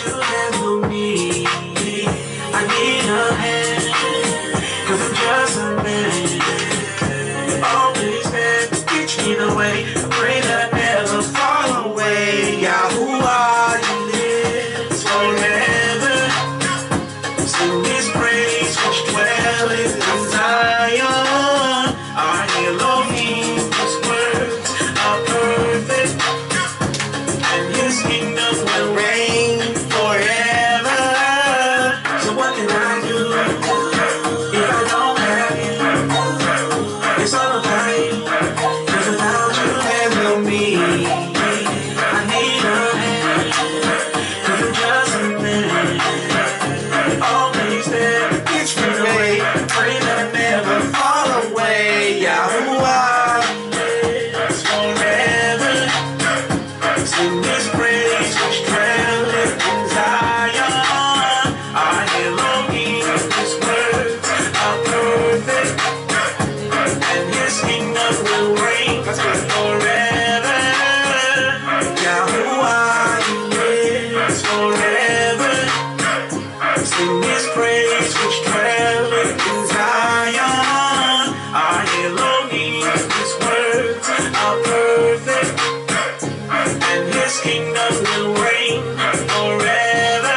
you handle me. I need a hand, 'cause I'm just a man. You always there to teach me the way. I pray that I never fall away. Yahuwah, you live forever. Sing His praise, which dwelleth in Zion. Our Elohim, His words are perfect, and His kingdom will reign forever. So what can I do if I don't have you? It's all about you, 'cause without you there's no me. I need a hand, 'cause I'm just a man. Always there, it's me the way. Pray that I never fall away. Yahuwah lives forever. Sing His praise, which dwelleth in Zion. Our Elohim, His words are perfect, and His kingdom will reign forever. Yahuwah lives forever. Sing His praise, which dwelleth in Zion. Our Elohim, His words are perfect, and His kingdom will reign forever.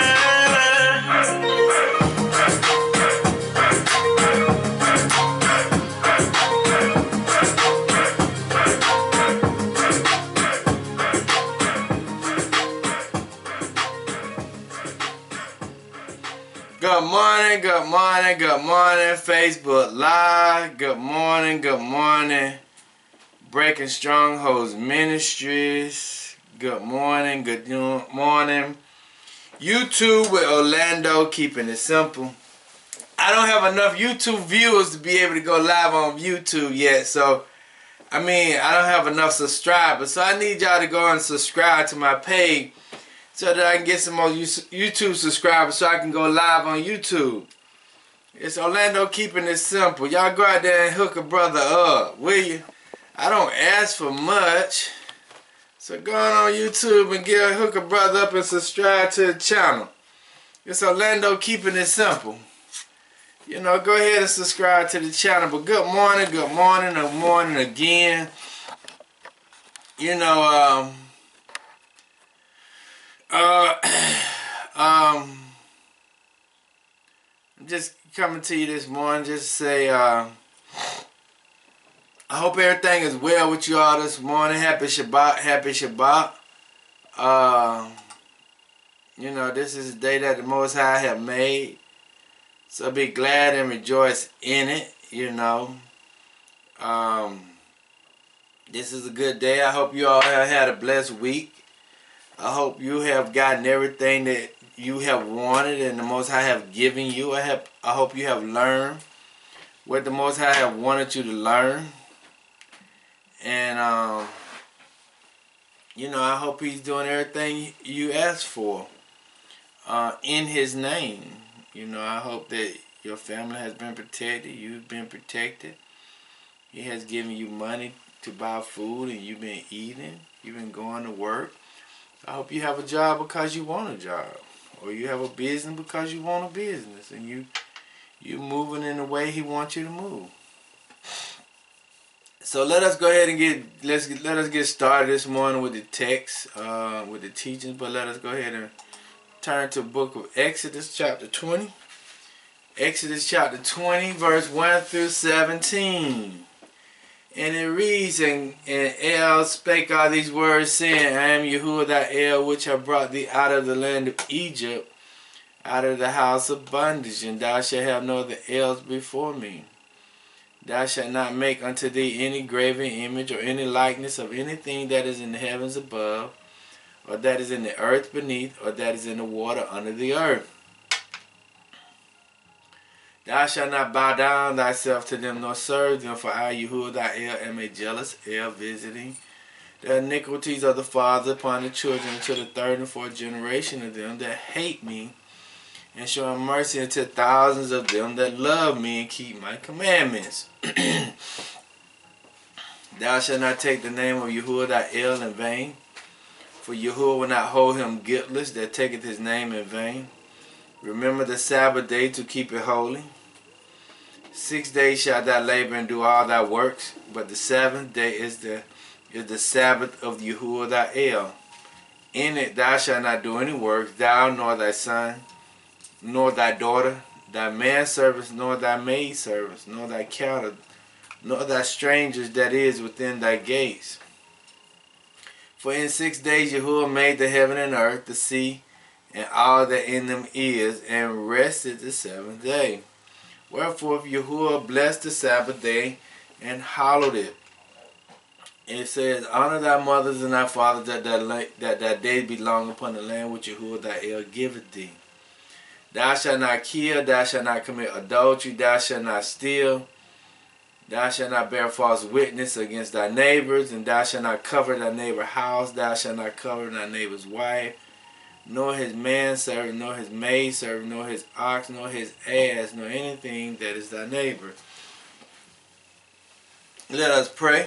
Good morning, good morning, good morning, Facebook Live. Good morning, Breaking Strongholds Ministries. Good morning, YouTube with Orlando, keeping it simple. I don't have enough YouTube viewers to be able to go live on YouTube yet, so I don't have enough subscribers, so I need y'all to go and subscribe to my page so that I can get some more YouTube subscribers so I can go live on YouTube. It's Orlando, keeping it simple. Y'all go out there and hook a brother up, will you? I don't ask for much. So go on YouTube and hook a brother up and subscribe to the channel. It's Orlando, keeping it simple. You know, go ahead and subscribe to the channel. But good morning again. You know, I'm just coming to you this morning just to say I hope everything is well with you all this morning. Happy Shabbat. You know, this is the day that the Most High have made, so be glad and rejoice in it. You know, this is a good day. I hope you all have had a blessed week. I hope you have gotten everything that you have wanted and the Most High have given you. I hope you have learned what the Most High have wanted you to learn. And, you know, I hope He's doing everything you asked for in His name. You know, I hope that your family has been protected. You've been protected. He has given you money to buy food and you've been eating. You've been going to work. I hope you have a job because you want a job, or you have a business because you want a business, and you're moving in the way He wants you to move. So let us go ahead and let us get started this morning with the text, with the teachings. But let us go ahead and turn to the book of Exodus, chapter 20. Exodus chapter 20, verse 1 through 17. And it reads, and El spake all these words, saying, I am Yahuwah thy El, which have brought thee out of the land of Egypt, out of the house of bondage, and thou shalt have no other Els before me. Thou shalt not make unto thee any graven image or any likeness of anything that is in the heavens above, or that is in the earth beneath, or that is in the water under the earth. Thou shalt not bow down thyself to them, nor serve them, for I, Yahuwah thy El, am a jealous El, visiting the iniquities of the fathers upon the children unto the third and fourth generation of them that hate me, and showing mercy unto thousands of them that love me and keep my commandments. Thou shalt not take the name of Yahuwah thy El in vain, For Yahuwah will not hold him guiltless that taketh his name in vain. Remember the Sabbath day to keep it holy. 6 days shalt thou labor and do all thy works, but the seventh day is the Sabbath of Yahuwah thy El. In it thou shalt not do any work, thou nor thy son, nor thy daughter, thy manservants, nor thy maidservants, nor thy cattle, nor thy strangers that is within thy gates. For in 6 days Yahuwah made the heaven and earth, the sea, and all that in them is, and rested the seventh day. Wherefore Yahuwah blessed the Sabbath day and hallowed it. It says, honor thy mothers and thy fathers, that thy days be long upon the land which Yahuwah thy El giveth thee. Thou shalt not kill, thou shalt not commit adultery, thou shalt not steal, thou shalt not bear false witness against thy neighbors, and thou shalt not cover thy neighbor's house, thou shalt not cover thy neighbor's wife, nor his manservant, nor his maidservant, nor his ox, nor his ass, nor anything that is thy neighbor. Let us pray.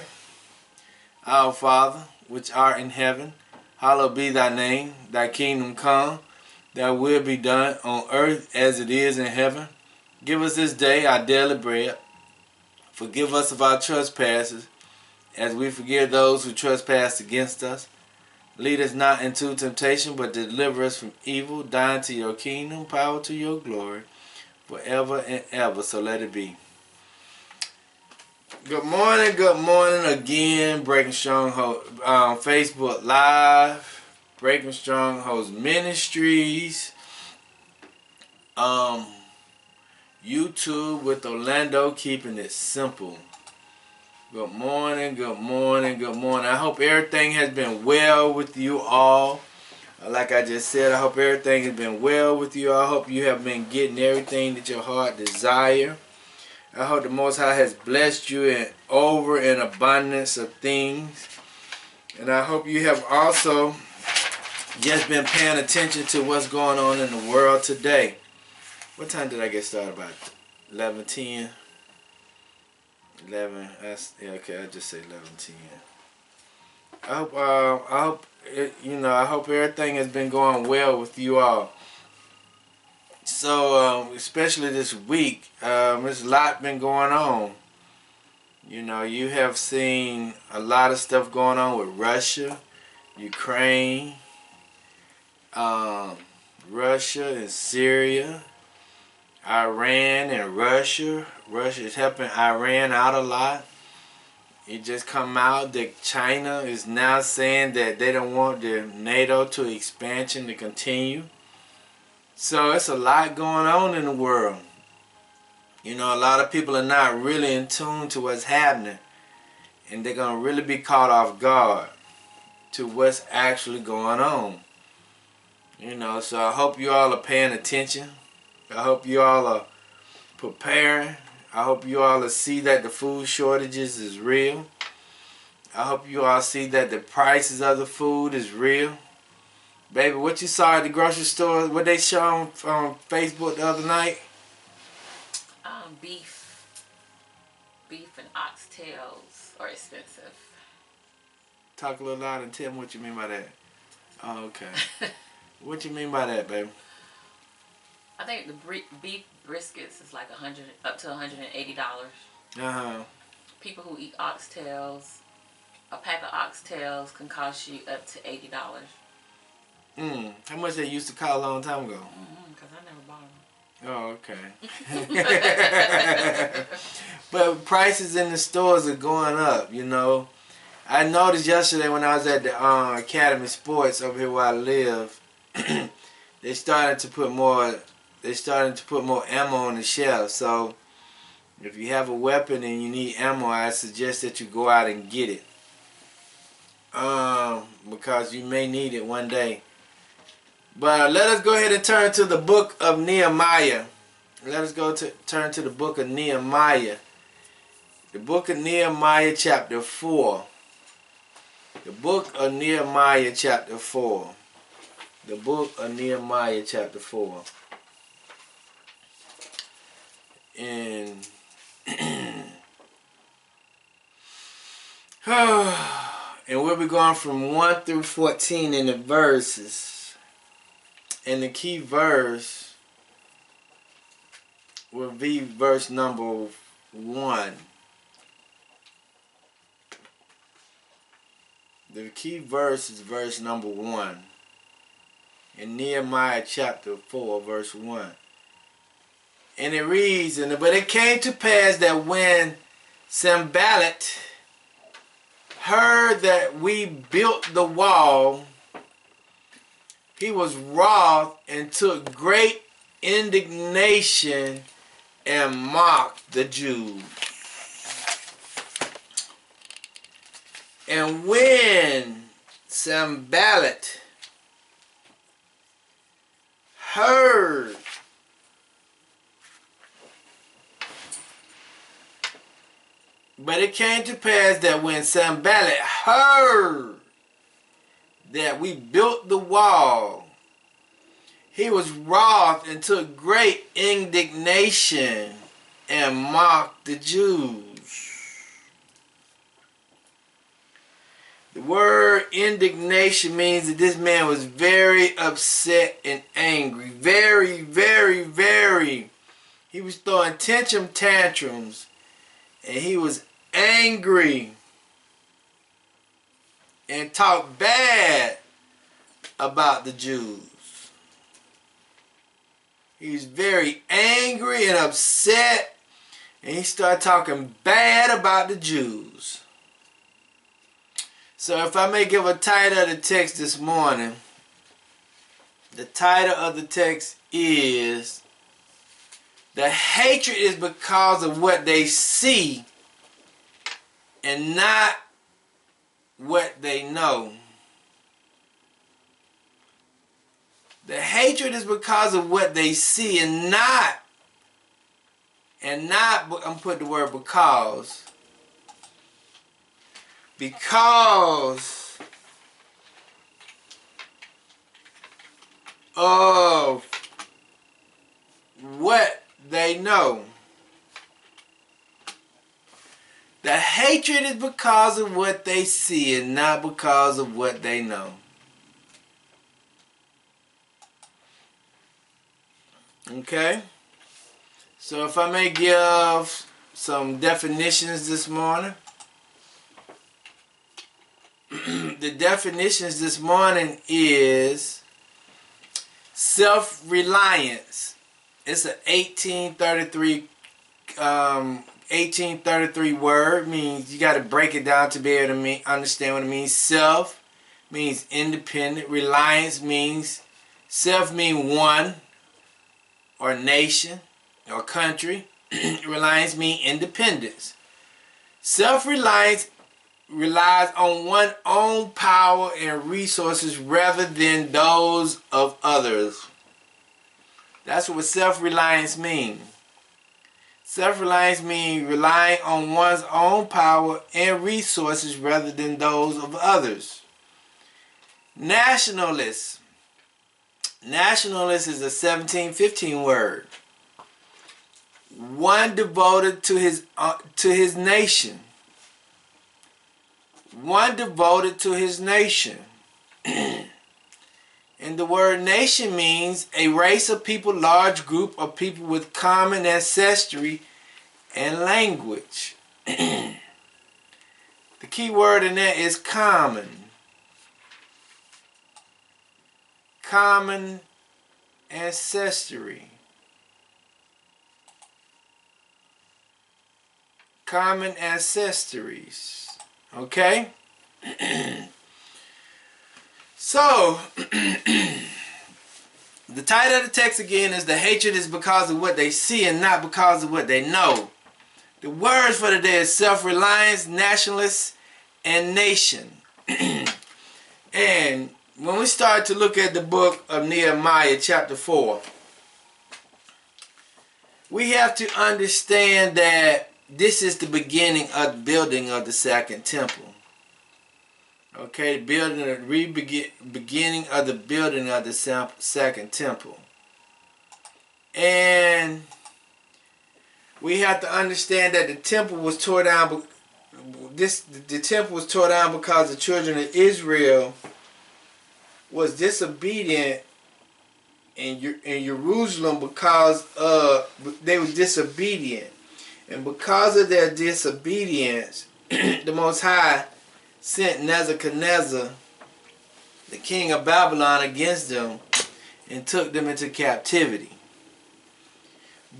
Our Father, which art in heaven, hallowed be thy name. Thy kingdom come, thy will be done on earth as it is in heaven. Give us this day our daily bread. Forgive us of our trespasses, as we forgive those who trespass against us. Lead us not into temptation, but deliver us from evil. Thine to your kingdom, power to your glory, forever and ever. So let it be. Good morning again. Breaking Stronghold, Facebook Live, Breaking Strongholds Ministries, YouTube with Orlando, keeping it simple. Good morning. I hope everything has been well with you all. Like I just said, I hope everything has been well with you all. I hope you have been getting everything that your heart desire. I hope the Most High has blessed you in over an abundance of things. And I hope you have also just been paying attention to what's going on in the world today. What time did I get started? About 11:10? 11. Yeah, okay, I just say 11:10. I hope everything has been going well with you all. So, especially this week, there's a lot been going on. You know, you have seen a lot of stuff going on with Russia, Ukraine, Russia and Syria, Iran and Russia. Russia is helping Iran out a lot. It just come out that China is now saying that they don't want the NATO to expansion to continue. So it's a lot going on in the world. You know, a lot of people are not really in tune to what's happening. And they're going to really be caught off guard to what's actually going on. You know, so I hope you all are paying attention. I hope you all are preparing. I hope you all see that the food shortages is real. I hope you all see that the prices of the food is real. Baby, what you saw at the grocery store, what they showed on Facebook the other night? Beef and oxtails are expensive. Talk a little louder and tell me what you mean by that. Oh, okay. What you mean by that, baby? I think the beef briskets is like up to $180. People who eat oxtails, a pack of oxtails can cost you up to $80. How much they used to cost a long time ago? Because I never bought them. Oh, okay. But prices in the stores are going up, you know. I noticed yesterday when I was at the Academy Sports over here where I live, they started to put more ammo on the shelf. So if you have a weapon and you need ammo, I suggest that you go out and get it. Because you may need it one day. But let us go ahead and turn to the book of Nehemiah. Let us turn to the book of Nehemiah. The book of Nehemiah chapter 4. The book of Nehemiah chapter 4. The book of Nehemiah chapter 4. And we'll be going from 1 through 14 in the verses. And the key verse will be verse number 1. The key verse is verse number 1. In Nehemiah chapter 4, verse 1. And it reads, but it came to pass that when Sanballat heard that we built the wall, he was wroth and took great indignation and mocked the Jews. And when Sanballat heard But it came to pass that when Sanballat heard that we built the wall, he was wroth and took great indignation and mocked the Jews. The word indignation means that this man was very upset and angry. Very, very, very. He was throwing tantrums. And he was angry and talked bad about the Jews. He was very angry and upset, and he started talking bad about the Jews. So if I may give a title of the text this morning, the title of the text is "The hatred is because of what they see and not what they know." The hatred is because of what they see and not, I'm putting the word because of what they know. The hatred is because of what they see and not because of what they know. Okay? So if I may give some definitions this morning. The definitions this morning is self-reliance. It's an 1833 word. Means you got to break it down to be able to understand what it means. Self means independent. Reliance means self means one or nation or country. Reliance means independence. Self-reliance relies on one's own power and resources rather than those of others. That's what self-reliance means. Self-reliance means relying on one's own power and resources rather than those of others. Nationalist. Nationalist is a 1715 word. One devoted to his nation. One devoted to his nation. And the word nation means a race of people, large group of people with common ancestry and language. The key word in there is common. Common ancestry. Common ancestries. Okay? So, the title of the text again is "The hatred is because of what they see and not because of what they know." The words for today is self-reliance, nationalist, and nation. And when we start to look at the book of Nehemiah chapter 4, we have to understand that this is the beginning of the building of the second temple. Okay, beginning of the building of the second temple. And we have to understand that the temple was torn down. the temple was torn down because the children of Israel was disobedient in Jerusalem because they were disobedient. And because of their disobedience, the Most High sent Nebuchadnezzar, the king of Babylon, against them and took them into captivity.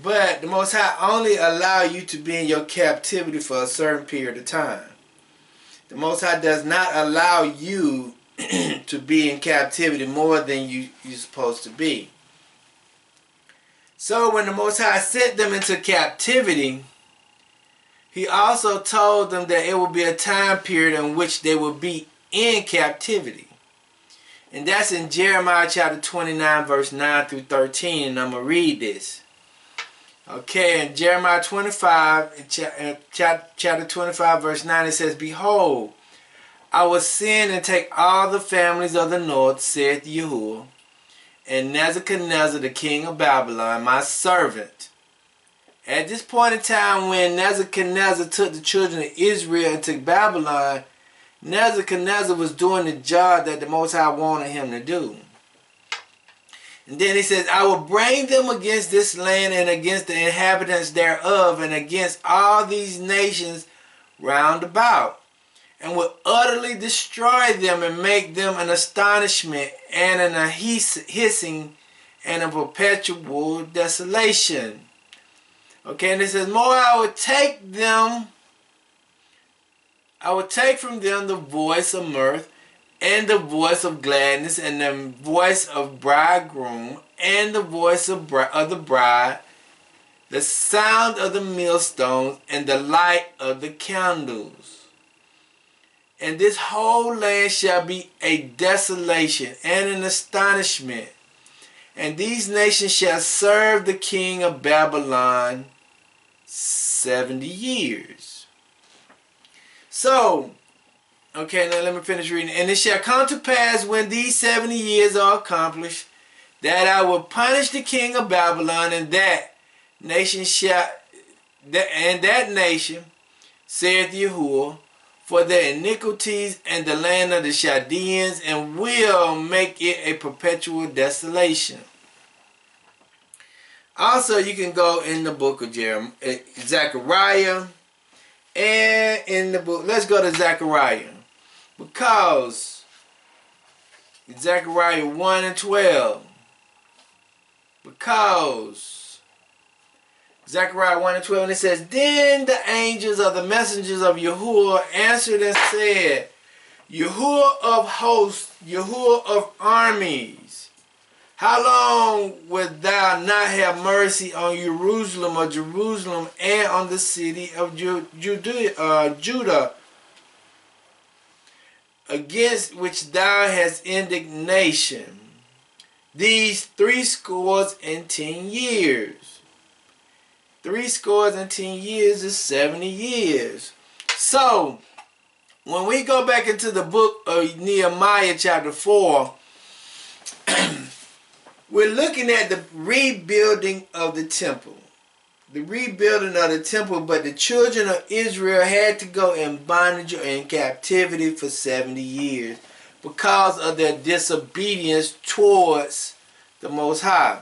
But the Most High only allow you to be in your captivity for a certain period of time. The Most High does not allow you to be in captivity more than you're supposed to be. So when the Most High sent them into captivity, He also told them that it will be a time period in which they will be in captivity. And that's in Jeremiah chapter 29 verse 9 through 13, and I'm going to read this. Okay, in Jeremiah 25, chapter 25 verse 9, it says, Behold, I will send and take all the families of the north, saith Yahuwah, and Nebuchadnezzar the king of Babylon, my servant. At this point in time when Nebuchadnezzar took the children of Israel into Babylon, Nebuchadnezzar was doing the job that the Most High wanted him to do. And then he says, I will bring them against this land and against the inhabitants thereof and against all these nations round about, and will utterly destroy them and make them an astonishment and a hissing and a perpetual desolation. Okay, and it says, more, I will take from them the voice of mirth and the voice of gladness and the voice of bridegroom and the voice of the bride, the sound of the millstones and the light of the candles. And this whole land shall be a desolation and an astonishment. And these nations shall serve the king of Babylon 70 years. So, okay, now let me finish reading. And it shall come to pass when these 70 years are accomplished, that I will punish the king of Babylon, and that nation, saith Yahuwah, for their iniquities and the land of the Chaldeans, and will make it a perpetual desolation. Also, you can go in the book of Zechariah, and in the book, let's go to Zechariah, because Zechariah 1 and 12, because Zechariah 1 and 12, and it says, Then the angels of the messengers of Yahuwah answered and said, Yahuwah of hosts, Yahuwah of armies, how long wilt thou not have mercy on Jerusalem and on the city of Judah, against which thou hast indignation, these 70 years? 70 years is 70 years. So, when we go back into the book of Nehemiah chapter 4, we're looking at the rebuilding of the temple. The rebuilding of the temple, but the children of Israel had to go in bondage or in captivity for 70 years because of their disobedience towards the Most High.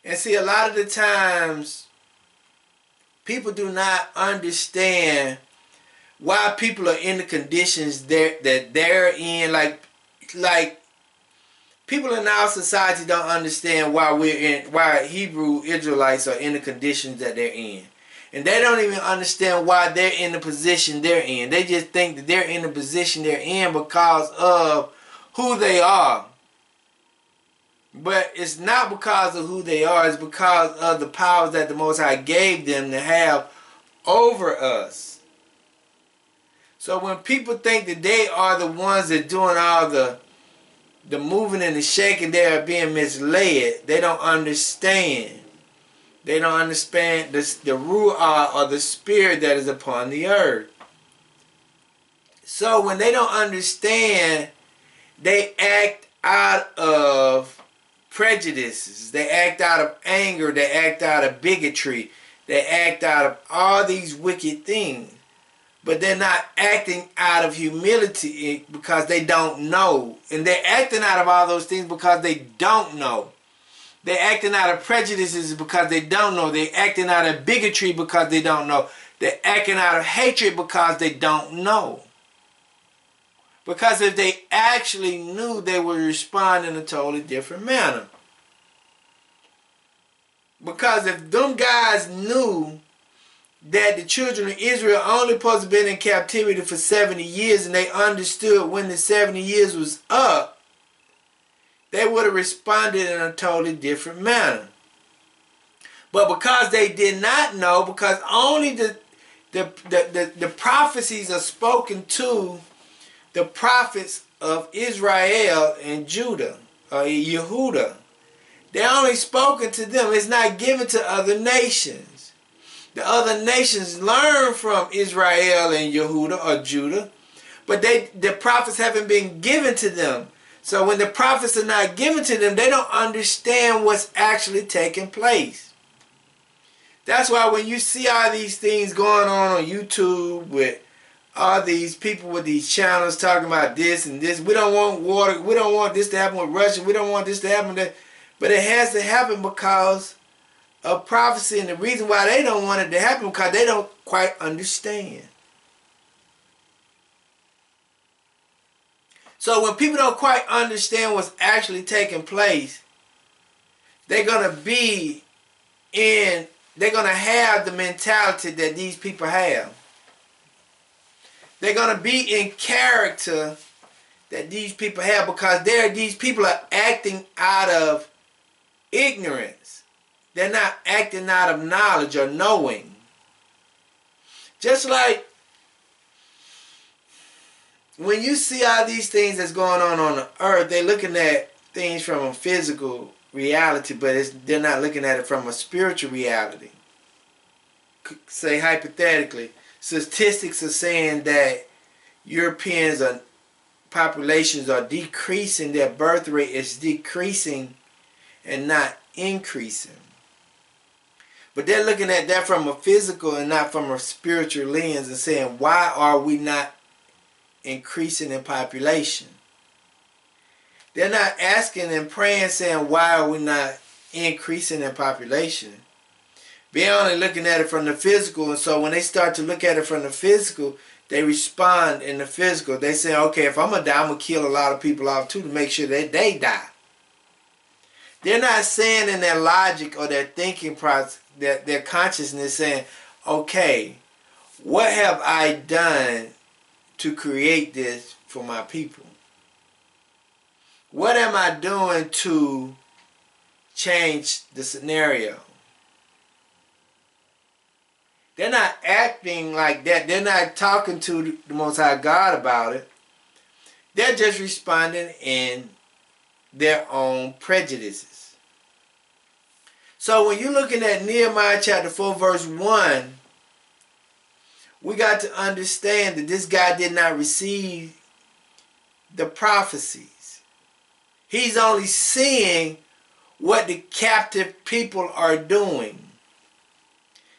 And see, a lot of the times, people do not understand why people are in the conditions that they're in. Like people in our society don't understand why Hebrew Israelites are in the conditions that they're in. And they don't even understand why they're in the position they're in. They just think that they're in the position they're in because of who they are. But it's not because of who they are. It's because of the powers that the Most High gave them to have over us. So when people think that they are the ones that doing all the moving and the shaking, they are being misled. They don't understand. They don't understand the ruah or the spirit that is upon the earth. So when they don't understand, they act out of prejudices. They act out of anger. They act out of bigotry. They act out of all these wicked things. but they're not acting out of humility because they don't know. And they're acting out of all those things because they don't know. They're acting out of prejudices because they don't know. They're acting out of bigotry because they don't know. They're acting out of hatred because they don't know. Because if they actually knew, they would respond in a totally different manner. Because if them guys knew that the children of Israel only supposed to been in captivity for 70 years and they understood when the 70 years was up, they would have responded in a totally different manner. But because they did not know, because only the prophecies are spoken to the prophets of Israel and Judah, or Yehuda. They're only spoken to them. It's not given to other nations. The other nations learn from Israel and Yehuda or Judah, but the prophets haven't been given to them. So when the prophets are not given to them, they don't understand what's actually taking place. That's why when you see all these things going on YouTube with all these people with these channels talking about this and this, we don't want water, we don't want this to happen with Russia, we don't want this to happen that, but it has to happen because of prophecy, and the reason why they don't want it to happen because they don't quite understand. So when people don't quite understand what's actually taking place, they're gonna have the mentality that these people have. They're going to be in character that these people have because these people are acting out of ignorance. They're not acting out of knowledge or knowing. Just like when you see all these things that's going on the earth, they're looking at things from a physical reality, but they're not looking at it from a spiritual reality. Say hypothetically, statistics are saying that Europeans populations are decreasing, their birth rate is decreasing and not increasing. But they're looking at that from a physical and not from a spiritual lens and saying, why are we not increasing in population? They're not asking and praying saying, why are we not increasing in population? They're only looking at it from the physical, and so when they start to look at it from the physical, they respond in the physical. They say, okay, if I'm going to die, I'm going to kill a lot of people off too to make sure that they die. They're not saying in their logic or their thinking process, their consciousness saying, okay, what have I done to create this for my people? What am I doing to change the scenario? They're not acting like that. They're not talking to the Most High God about it. They're just responding in their own prejudices. So when you're looking at Nehemiah chapter 4 verse 1, we got to understand that this guy did not receive the prophecies. He's only seeing what the captive people are doing.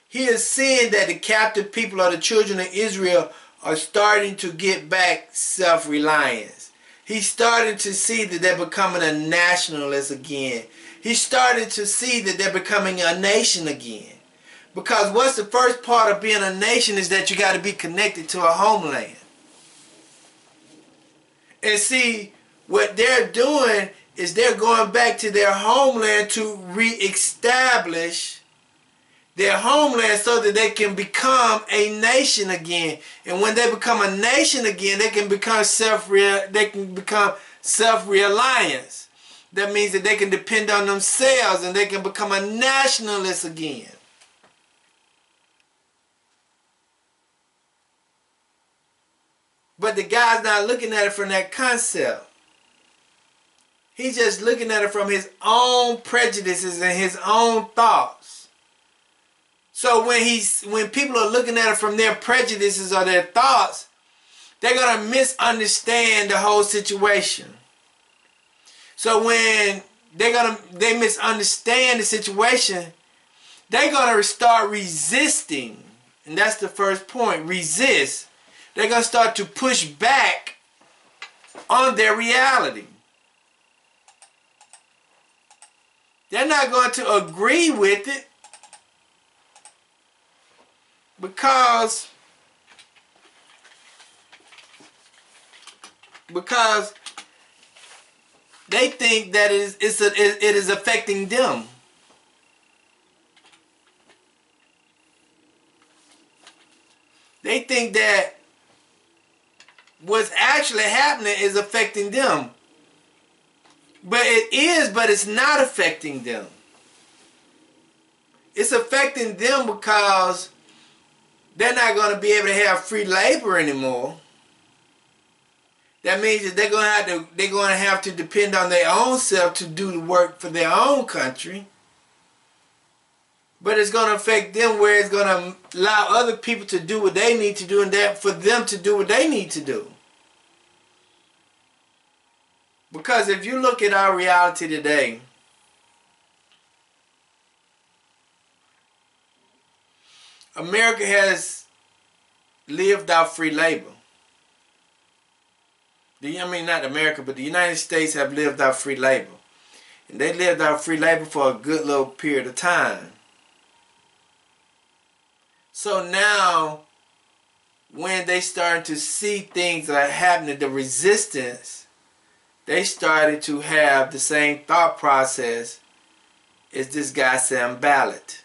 He is seeing that the captive people of the children of Israel are starting to get back self-reliance. He's starting to see that they're becoming a nationalist again. He's starting to see that they're becoming a nation again. Because what's the first part of being a nation is that you got to be connected to a homeland. And see, what they're doing is they're going back to their homeland to reestablish their homeland so that they can become a nation again. And when they become a nation again, they can become self-reliance. That means that they can depend on themselves and they can become a nationalist again. But the guy's not looking at it from that concept. He's just looking at it from his own prejudices and his own thoughts. So when people are looking at it from their prejudices or their thoughts, they're going to misunderstand the whole situation. So when they misunderstand the situation, they're going to start resisting. And that's the first point, resist. they're going to start to push back on their reality. They're not going to agree with it because they think that it is affecting them. They think that what's actually happening is affecting them. But it is, but it's not affecting them. It's affecting them because they're not going to be able to have free labor anymore. That means that they're going to have to depend on their own self to do the work for their own country. But it's going to affect them where it's going to allow other people to do what they need to do and that for them to do what they need to do. Because if you look at our reality today, America has lived out free labor. I mean, not America, but the United States have lived out free labor. And they lived out free labor for a good little period of time. So now, when they started to see things that are happening, the resistance, they started to have the same thought process as this guy Sam Ballard.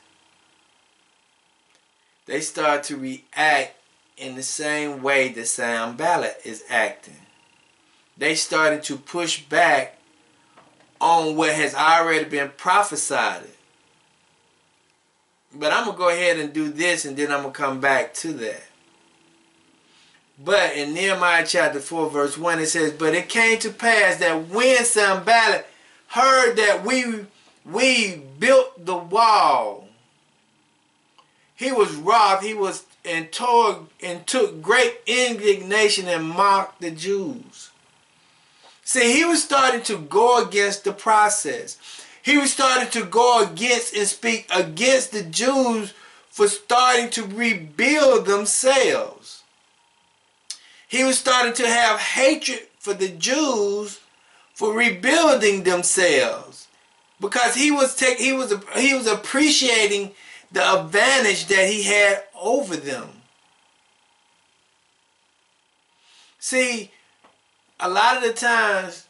They start to react in the same way that Sam Ballard is acting. They started to push back on what has already been prophesied. But I'm going to go ahead and do this and then I'm going to come back to that. But in Nehemiah chapter 4 verse 1 it says, but it came to pass that when Sanballat heard that we built the wall, he was wroth, and took great indignation and mocked the Jews. See, he was starting to go against the process. He was starting to go against and speak against the Jews for starting to rebuild themselves. He was starting to have hatred for the Jews for rebuilding themselves, because he was appreciating the advantage that he had over them. See, a lot of the times,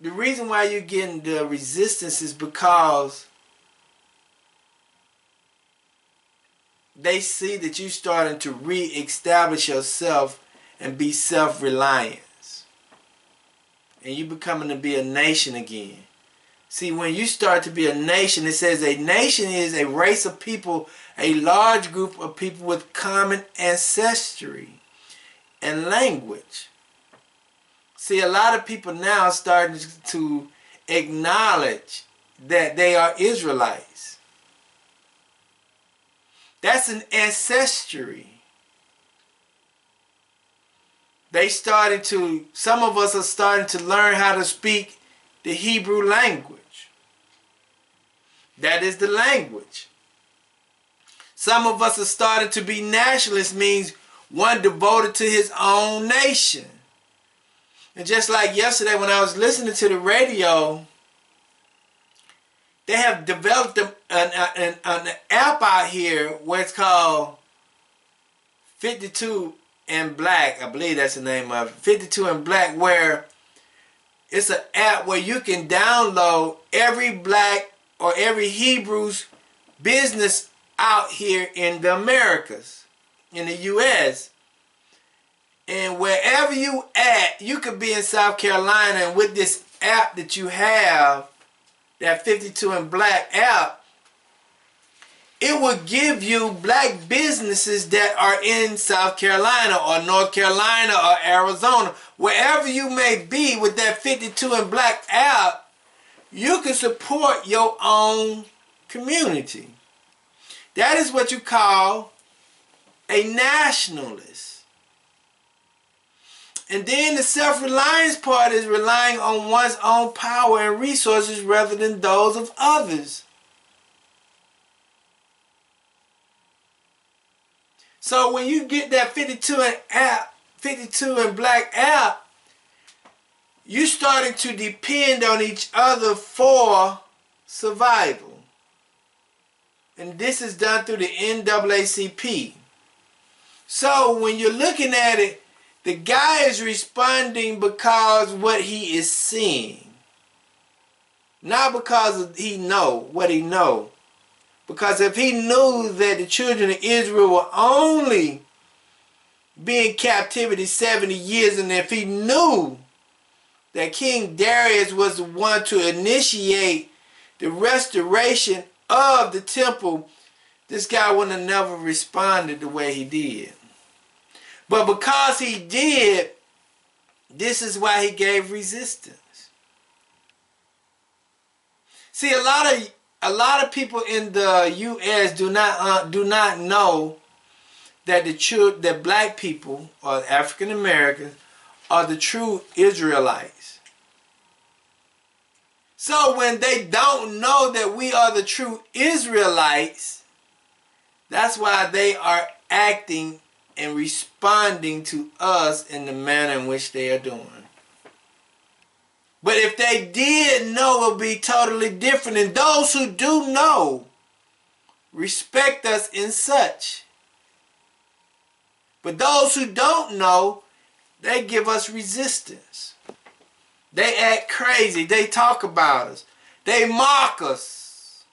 the reason why you're getting the resistance is because they see that you're starting to re-establish yourself and be self-reliant. And you're becoming to be a nation again. See, when you start to be a nation, it says a nation is a race of people, a large group of people with common ancestry and language. See, a lot of people now are starting to acknowledge that they are Israelites. That's an ancestry. Some of us are starting to learn how to speak the Hebrew language. That is the language. Some of us are starting to be nationalists, means one devoted to his own nation. And just like yesterday when I was listening to the radio, they have developed an app out here where it's called 52 and Black. I believe that's the name of it. 52 and Black, where it's an app where you can download every black or every Hebrew's business out here in the Americas, in the U.S. And wherever you at, you could be in South Carolina, and with this app that you have, that 52 and Black app, it will give you black businesses that are in South Carolina or North Carolina or Arizona. Wherever you may be with that 52 and Black app, you can support your own community. That is what you call a nationalist. And then the self-reliance part is relying on one's own power and resources rather than those of others. So when you get that 52 and black app, you starting to depend on each other for survival. And this is done through the NAACP. So when you're looking at it, the guy is responding because what he is seeing. Not because he know what he know. Because if he knew that the children of Israel were only be in captivity 70 years, and if he knew that King Darius was the one to initiate the restoration of the temple, this guy would have never responded the way he did. But because he did, this is why he gave resistance. See, a lot of people in the U.S. do not know that that black people or African Americans are the true Israelites. So when they don't know that we are the true Israelites, that's why they are acting and responding to us in the manner in which they are doing. But if they did know, it would be totally different. And those who do know respect us in such. But those who don't know, they give us resistance. They act crazy. They talk about us. They mock us.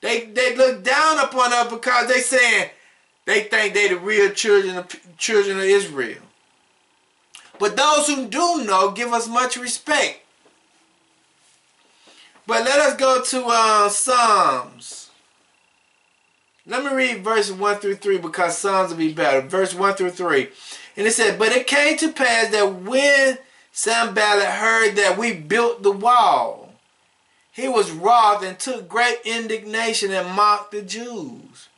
They look down upon us because they think they the real children of Israel. But those who do know give us much respect. But let us go to Psalms. Let me read verses 1 through 3 because Psalms will be better. Verse 1 through 3. And it said, "But it came to pass that when Sanballat heard that we built the wall, he was wroth and took great indignation and mocked the Jews.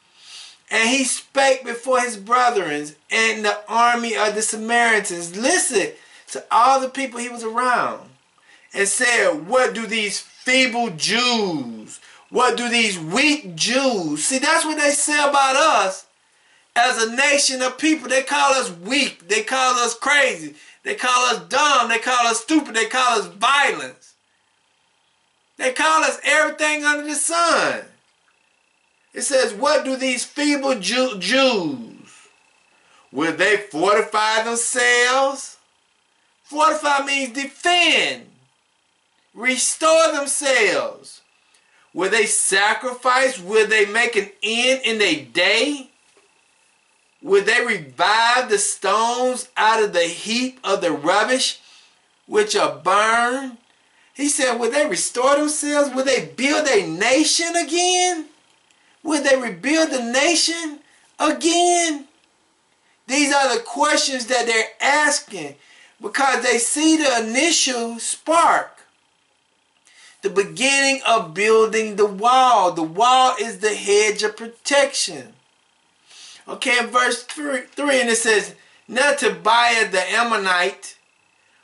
And he spake before his brethren and the army of the Samaritans." Listen to all the people he was around. "And said, what do these feeble Jews, what do these weak Jews?" See, that's what they say about us as a nation of people. They call us weak. They call us crazy. They call us dumb. They call us stupid. They call us violence. They call us everything under the sun. It says, what do these feeble Jews? Will they fortify themselves? Fortify means defend. Restore themselves. Will they sacrifice? Will they make an end in a day? Will they revive the stones out of the heap of the rubbish which are burned? He said, will they restore themselves? Will they build a nation again? Will they rebuild the nation again? These are the questions that they're asking because they see the initial spark. The beginning of building the wall. The wall is the hedge of protection. Okay, in verse 3 and it says, "Now Tobiah the Ammonite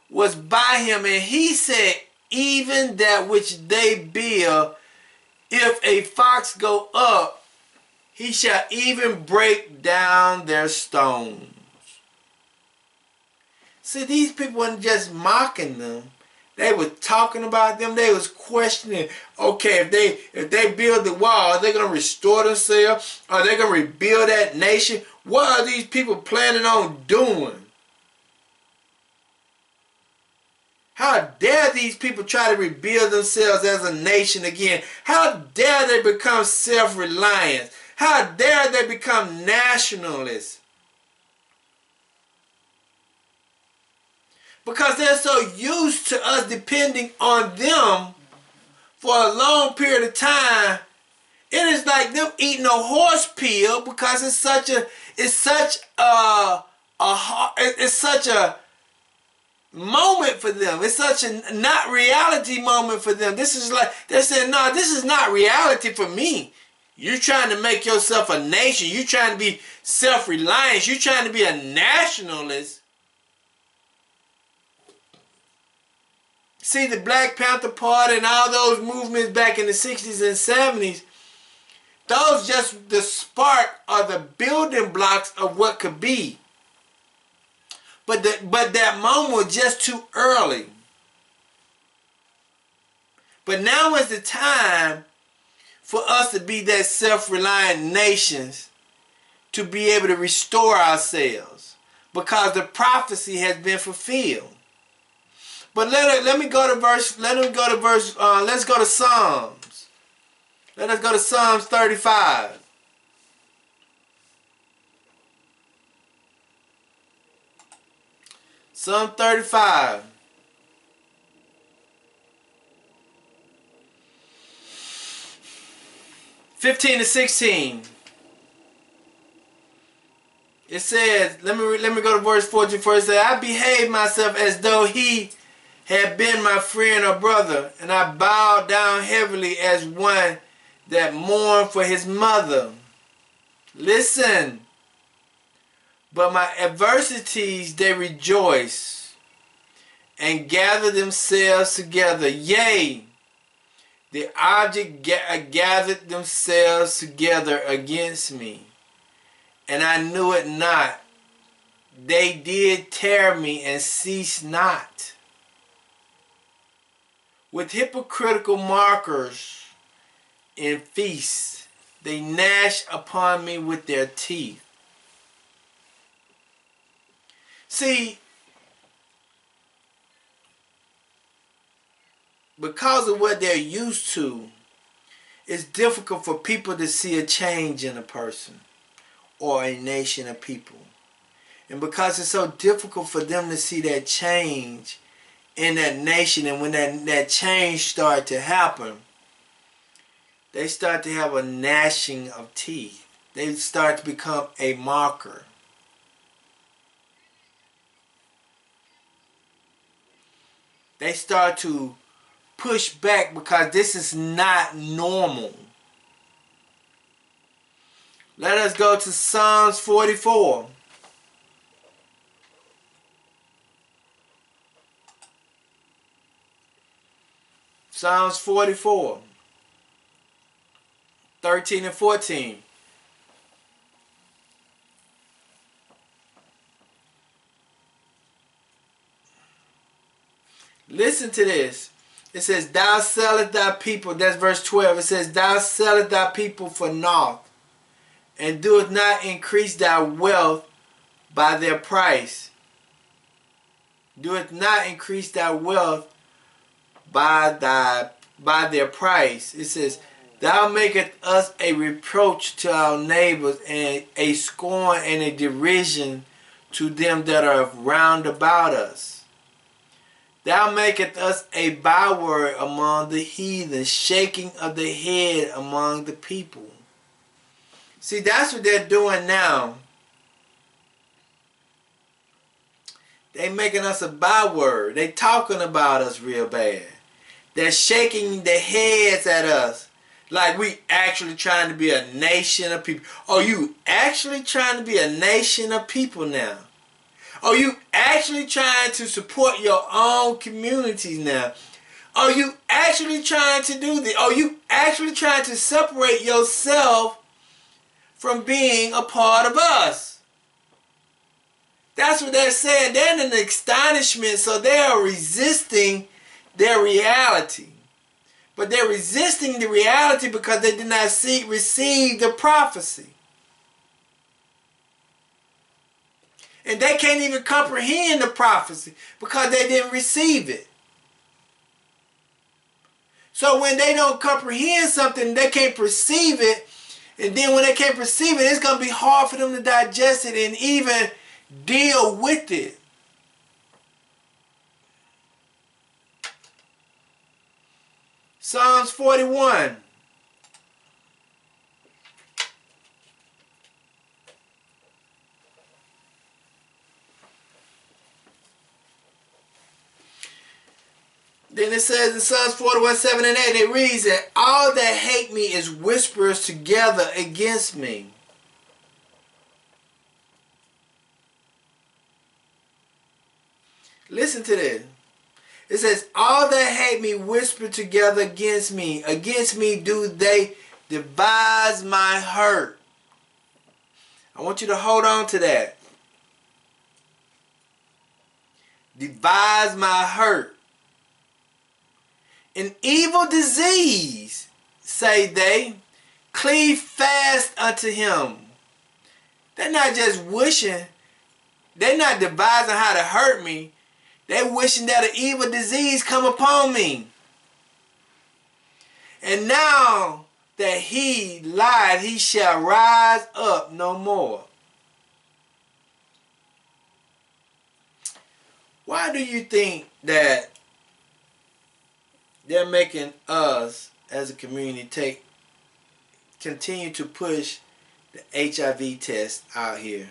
was by him, and he said, even that which they build, if a fox go up, he shall even break down their stones." See, these people weren't just mocking them. They were talking about them. They was questioning, okay, if they build the wall, are they going to restore themselves? Are they going to rebuild that nation? What are these people planning on doing? How dare these people try to rebuild themselves as a nation again? How dare they become self-reliant? How dare they become nationalists? Because they're so used to us depending on them for a long period of time. It is like them eating a horse peel because it's such a moment for them. It's such a not reality moment for them. This is like they're saying, no, this is not reality for me. You're trying to make yourself a nation. You're trying to be self-reliant. You're trying to be a nationalist. See, the Black Panther Party and all those movements back in the 60s and 70s, Those just the spark or the building blocks of what could be. But that moment was just too early. But now is the time for us to be that self-reliant nations, to be able to restore ourselves, because the prophecy has been fulfilled. But let me go to verse. Let's go to Psalms. Let us go to Psalms 35. Psalm 35. (15 to 16). It says, let me go to verse 14 first. It says, I behaved myself as though he had been my friend or brother, and I bowed down heavily as one that mourned for his mother. Listen. But my adversities they rejoice, and gather themselves together. Yea, the object gathered themselves together against me, and I knew it not. They did tear me and cease not. With hypocritical markers in feasts, they gnash upon me with their teeth. See, because of what they're used to, it's difficult for people to see a change in a person or a nation of people. And because it's so difficult for them to see that change in that nation, and when that change starts to happen, they start to have a gnashing of teeth. They start to become a marker. They start to push back because this is not normal. Let us go to Psalms 44. Psalms 44, 13 and 14. Listen to this. It says, thou sellest thy people, that's verse 12. It says, thou sellest thy people for naught, and doeth not increase thy wealth by their price. Doeth not increase thy wealth by their price. It says, thou makest us a reproach to our neighbors, and a scorn and a derision to them that are round about us. Thou makest us a byword among the heathen, shaking of the head among the people. See, that's what they're doing now. They making us a byword. They talking about us real bad. They're shaking their heads at us like we actually trying to be a nation of people. Oh, you actually trying to be a nation of people now? Are you actually trying to support your own communities now? Are you actually trying to do this? Are you actually trying to separate yourself from being a part of us? That's what they're saying. They're in an astonishment, so they are resisting their reality. But they're resisting the reality because they did not receive the prophecy. And they can't even comprehend the prophecy because they didn't receive it. So when they don't comprehend something, they can't perceive it. And then when they can't perceive it, it's going to be hard for them to digest it and even deal with it. Psalms 41. Then it says in Psalms 41, 7 and 8, it reads that all that hate me is whisperers together against me. Listen to this. It says, all that hate me whisper together against me. Against me do they Devise my hurt. I want you to hold on to that. Devise my hurt. An evil disease, say they, cleave fast unto him. They're not just wishing. They're not devising how to hurt me. They're wishing that an evil disease come upon me. And now that he lied, he shall rise up no more. Why do you think that they're making us as a community continue to push the HIV test out here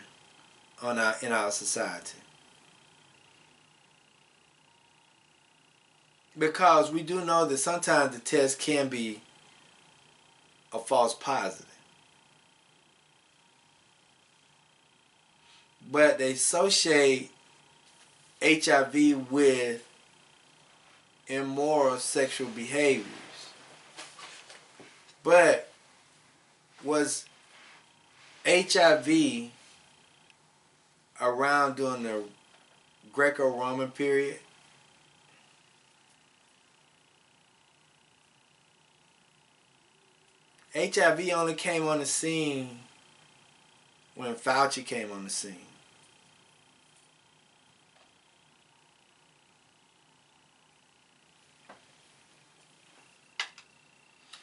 in our society? Because we do know that sometimes the test can be a false positive. But they associate HIV with immoral sexual behaviors. But was HIV around during the Greco-Roman period? HIV only came on the scene when Fauci came on the scene.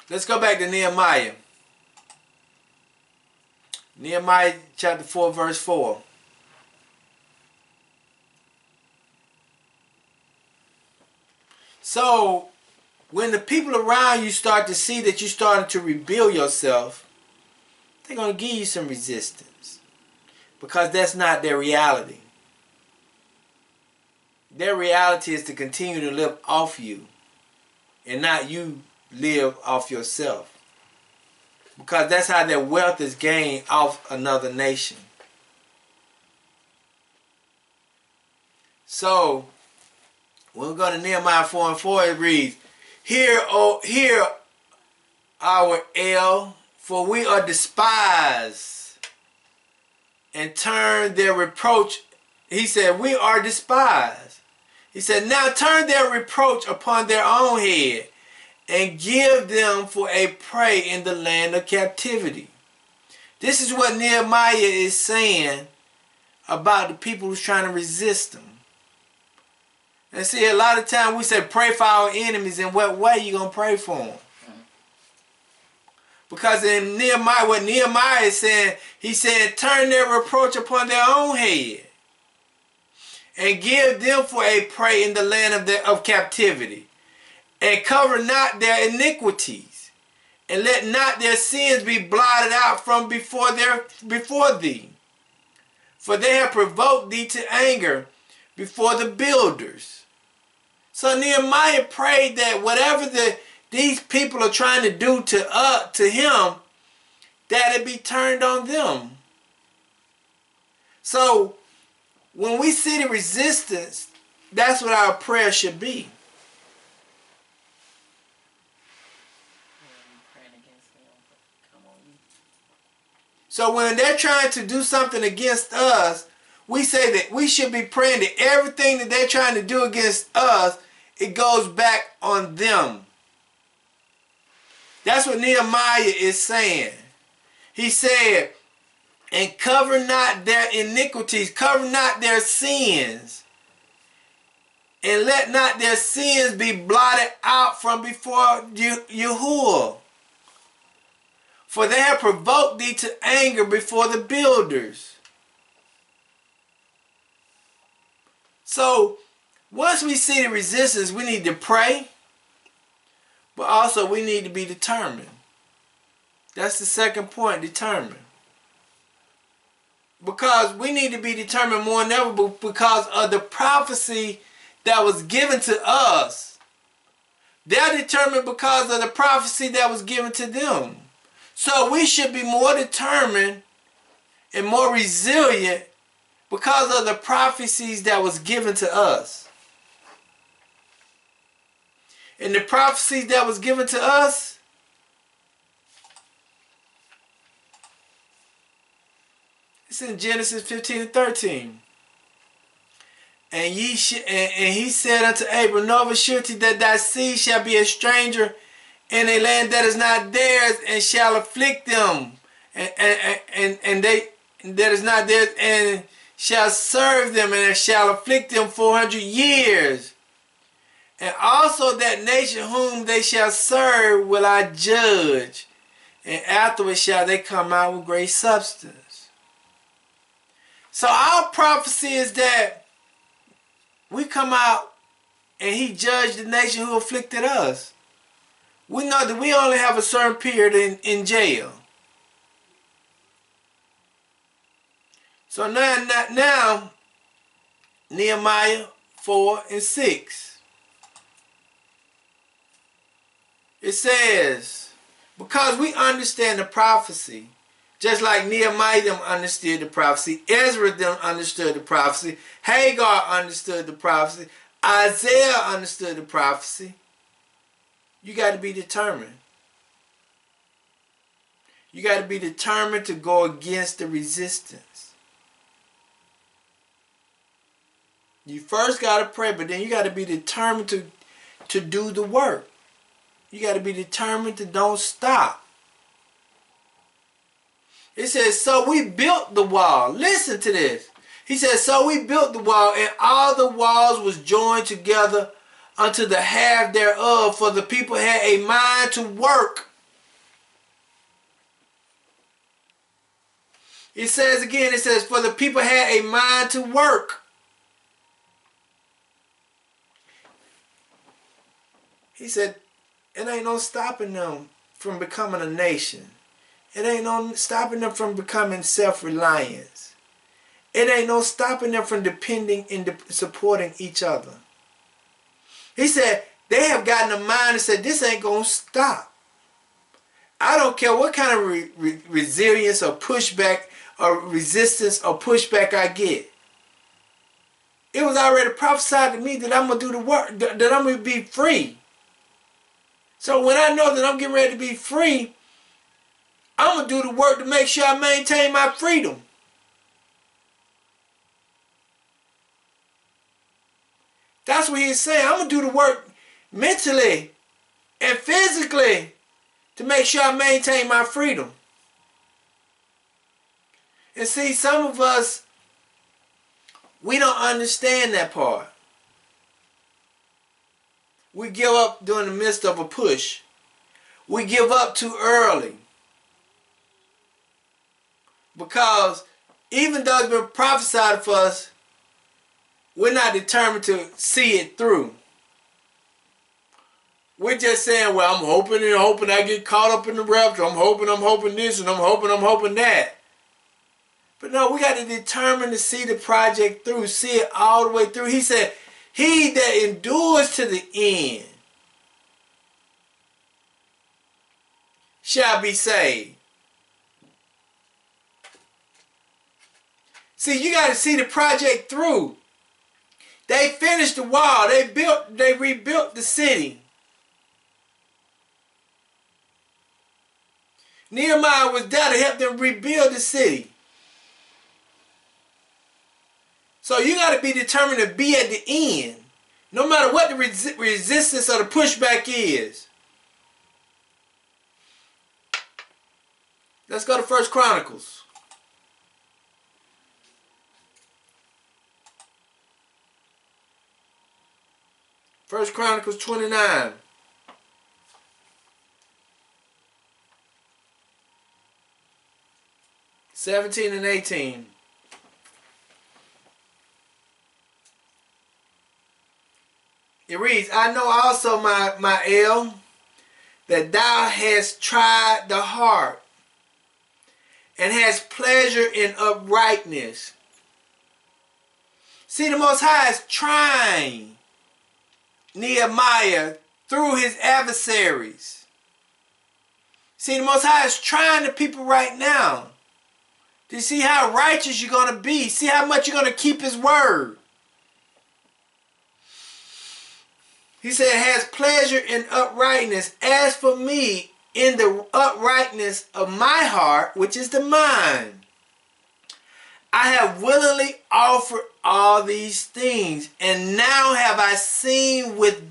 Let's go back to Nehemiah. Nehemiah chapter 4, verse 4. So, when the people around you start to see that you're starting to rebuild yourself, they're going to give you some resistance. Because that's not their reality. Their reality is to continue to live off you. And not you live off yourself. Because that's how their wealth is gained off another nation. So, when we go to Nehemiah 4 and 4, it reads, Hear our El, for we are despised, and turn their reproach. He said, we are despised. He said, now turn their reproach upon their own head, and give them for a prey in the land of captivity. This is what Nehemiah is saying about the people who's trying to resist him. And see, a lot of times we say pray for our enemies. In what way you going to pray for them? Because in Nehemiah, what Nehemiah is saying, he said, turn their reproach upon their own head, and give them for a prey in the land of captivity. And cover not their iniquities, and let not their sins be blotted out from before thee. For they have provoked thee to anger before the builders. So Nehemiah prayed that whatever these people are trying to do to him, that it be turned on them. So when we see the resistance, that's what our prayer should be. So when they're trying to do something against us, we say that we should be praying that everything that they're trying to do against us, it goes back on them. That's what Nehemiah is saying. He said, and cover not their iniquities, cover not their sins, and let not their sins be blotted out from before Yahuwah. For they have provoked thee to anger before the builders. So, once we see the resistance, we need to pray. But also, we need to be determined. That's the second point, determined. Because we need to be determined more than ever because of the prophecy that was given to us. They're determined because of the prophecy that was given to them. So we should be more determined and more resilient because of the prophecies that was given to us. And the prophecies that was given to us, It's in Genesis 15 and 13. And he said unto Abram, know of a surety that thy seed shall be a stranger in a land that is not theirs, and shall afflict them, and they that is not theirs, and shall serve them, and shall afflict them 400 years. And also that nation whom they shall serve will I judge, and afterwards shall they come out with great substance. So our prophecy is that we come out and he judged the nation who afflicted us. We know that we only have a certain period in jail. So now Nehemiah 4 and 6. It says, because we understand the prophecy, just like Nehemiah them understood the prophecy, Ezra them understood the prophecy, Hagar understood the prophecy, Isaiah understood the prophecy. You got to be determined. You got to be determined to go against the resistance. You first got to pray, but then you got to be determined to do the work. You got to be determined to don't stop. It says, so we built the wall. Listen to this. He says, so we built the wall, and all the walls was joined together unto the half thereof, for the people had a mind to work. It says again, it says, for the people had a mind to work. He said, it ain't no stopping them from becoming a nation. It ain't no stopping them from becoming self-reliant. It ain't no stopping them from depending and supporting each other. He said, they have gotten a mind and said, this ain't going to stop. I don't care what kind of resilience or pushback or resistance or pushback I get. It was already prophesied to me that I'm going to do the work, that I'm going to be free. So when I know that I'm getting ready to be free, I'm going to do the work to make sure I maintain my freedom. That's what he's saying. I'm going to do the work mentally and physically to make sure I maintain my freedom. And see, some of us, we don't understand that part. We give up during the midst of a push. We give up too early. Because even though it's been prophesied for us, we're not determined to see it through. We're just saying, well, I'm hoping and hoping I get caught up in the rapture. I'm hoping this, and I'm hoping that. But no, we got to determine to see the project through, see it all the way through. He said, he that endures to the end shall be saved. See, you got to see the project through. They finished the wall. They rebuilt the city. Nehemiah was there to help them rebuild the city. So you got to be determined to be at the end, no matter what the resistance or the pushback is. Let's go to 1 Chronicles. First Chronicles 29. (17 and 18). It reads, I know also, my El, that thou hast tried the heart, and hast pleasure in uprightness. See, the Most High is trying Nehemiah through his adversaries. See, the Most High is trying the people right now to see how righteous you're going to be. See how much you're going to keep his word. He said, has pleasure in uprightness. As for me, in the uprightness of my heart, which is the mind, I have willingly offered all these things, and now have I seen with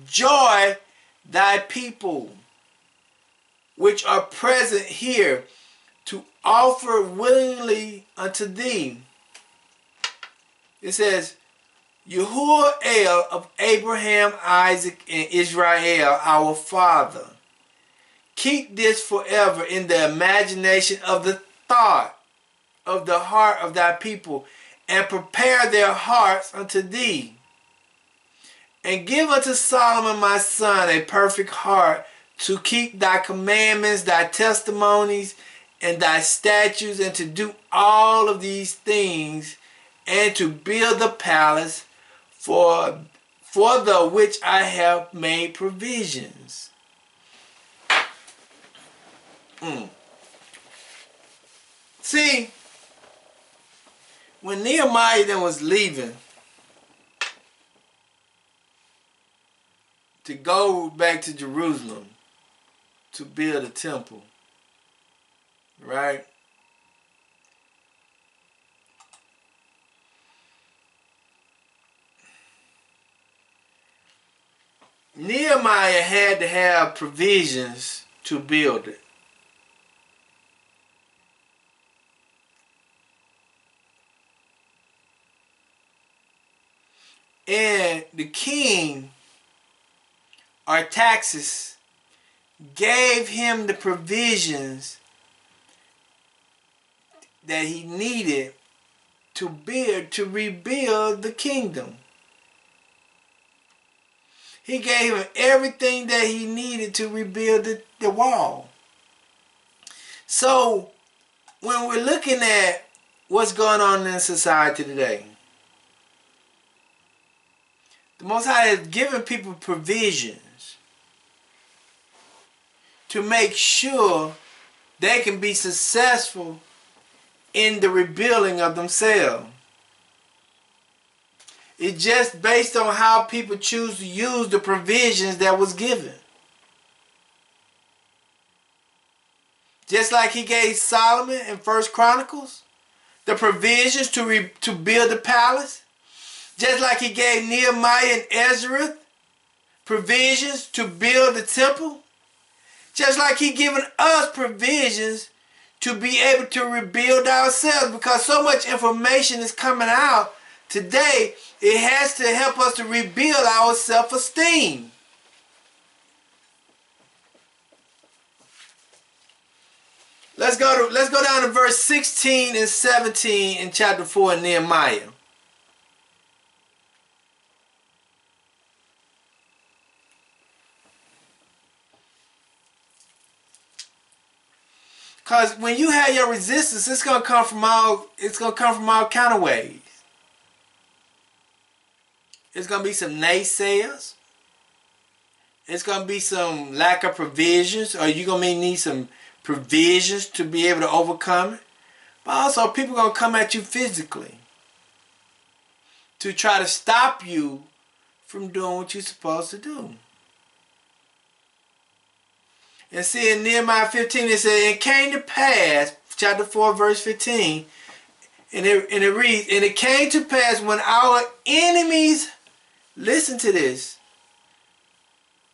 joy thy people, which are present here, to offer willingly unto thee. It says, Yahuwah of Abraham, Isaac, and Israel, our father. Keep this forever in the imagination of the thought of the heart of thy people, and prepare their hearts unto thee. And give unto Solomon my son a perfect heart, to keep thy commandments, thy testimonies, and thy statutes, and to do all of these things, and to build the palace for the which I have made provisions. See, when Nehemiah then was leaving to go back to Jerusalem to build a temple, right? Nehemiah had to have provisions to build it. And the king, Artaxerxes, gave him the provisions that he needed to rebuild the kingdom. He gave him everything that he needed to rebuild the wall. So when we're looking at what's going on in society today, the Most High has given people provisions to make sure they can be successful in the rebuilding of themselves. It's just based on how people choose to use the provisions that was given. Just like he gave Solomon in 1 Chronicles the provisions to build the palace. Just like he gave Nehemiah and Ezra provisions to build the temple. Just like he given us provisions to be able to rebuild ourselves, because so much information is coming out today, it has to help us to rebuild our self-esteem. Let's go down to verse 16 and 17 in chapter 4 in Nehemiah. Because when you have your resistance, it's gonna come from all kind of ways. It's gonna be some naysayers. It's gonna be some lack of provisions, or you're gonna need some provisions to be able to overcome it. But also people gonna come at you physically to try to stop you from doing what you're supposed to do. And see, in Nehemiah 15 it says, "It came to pass," chapter 4 verse 15, and it reads, "And it came to pass when our enemies," listen to this,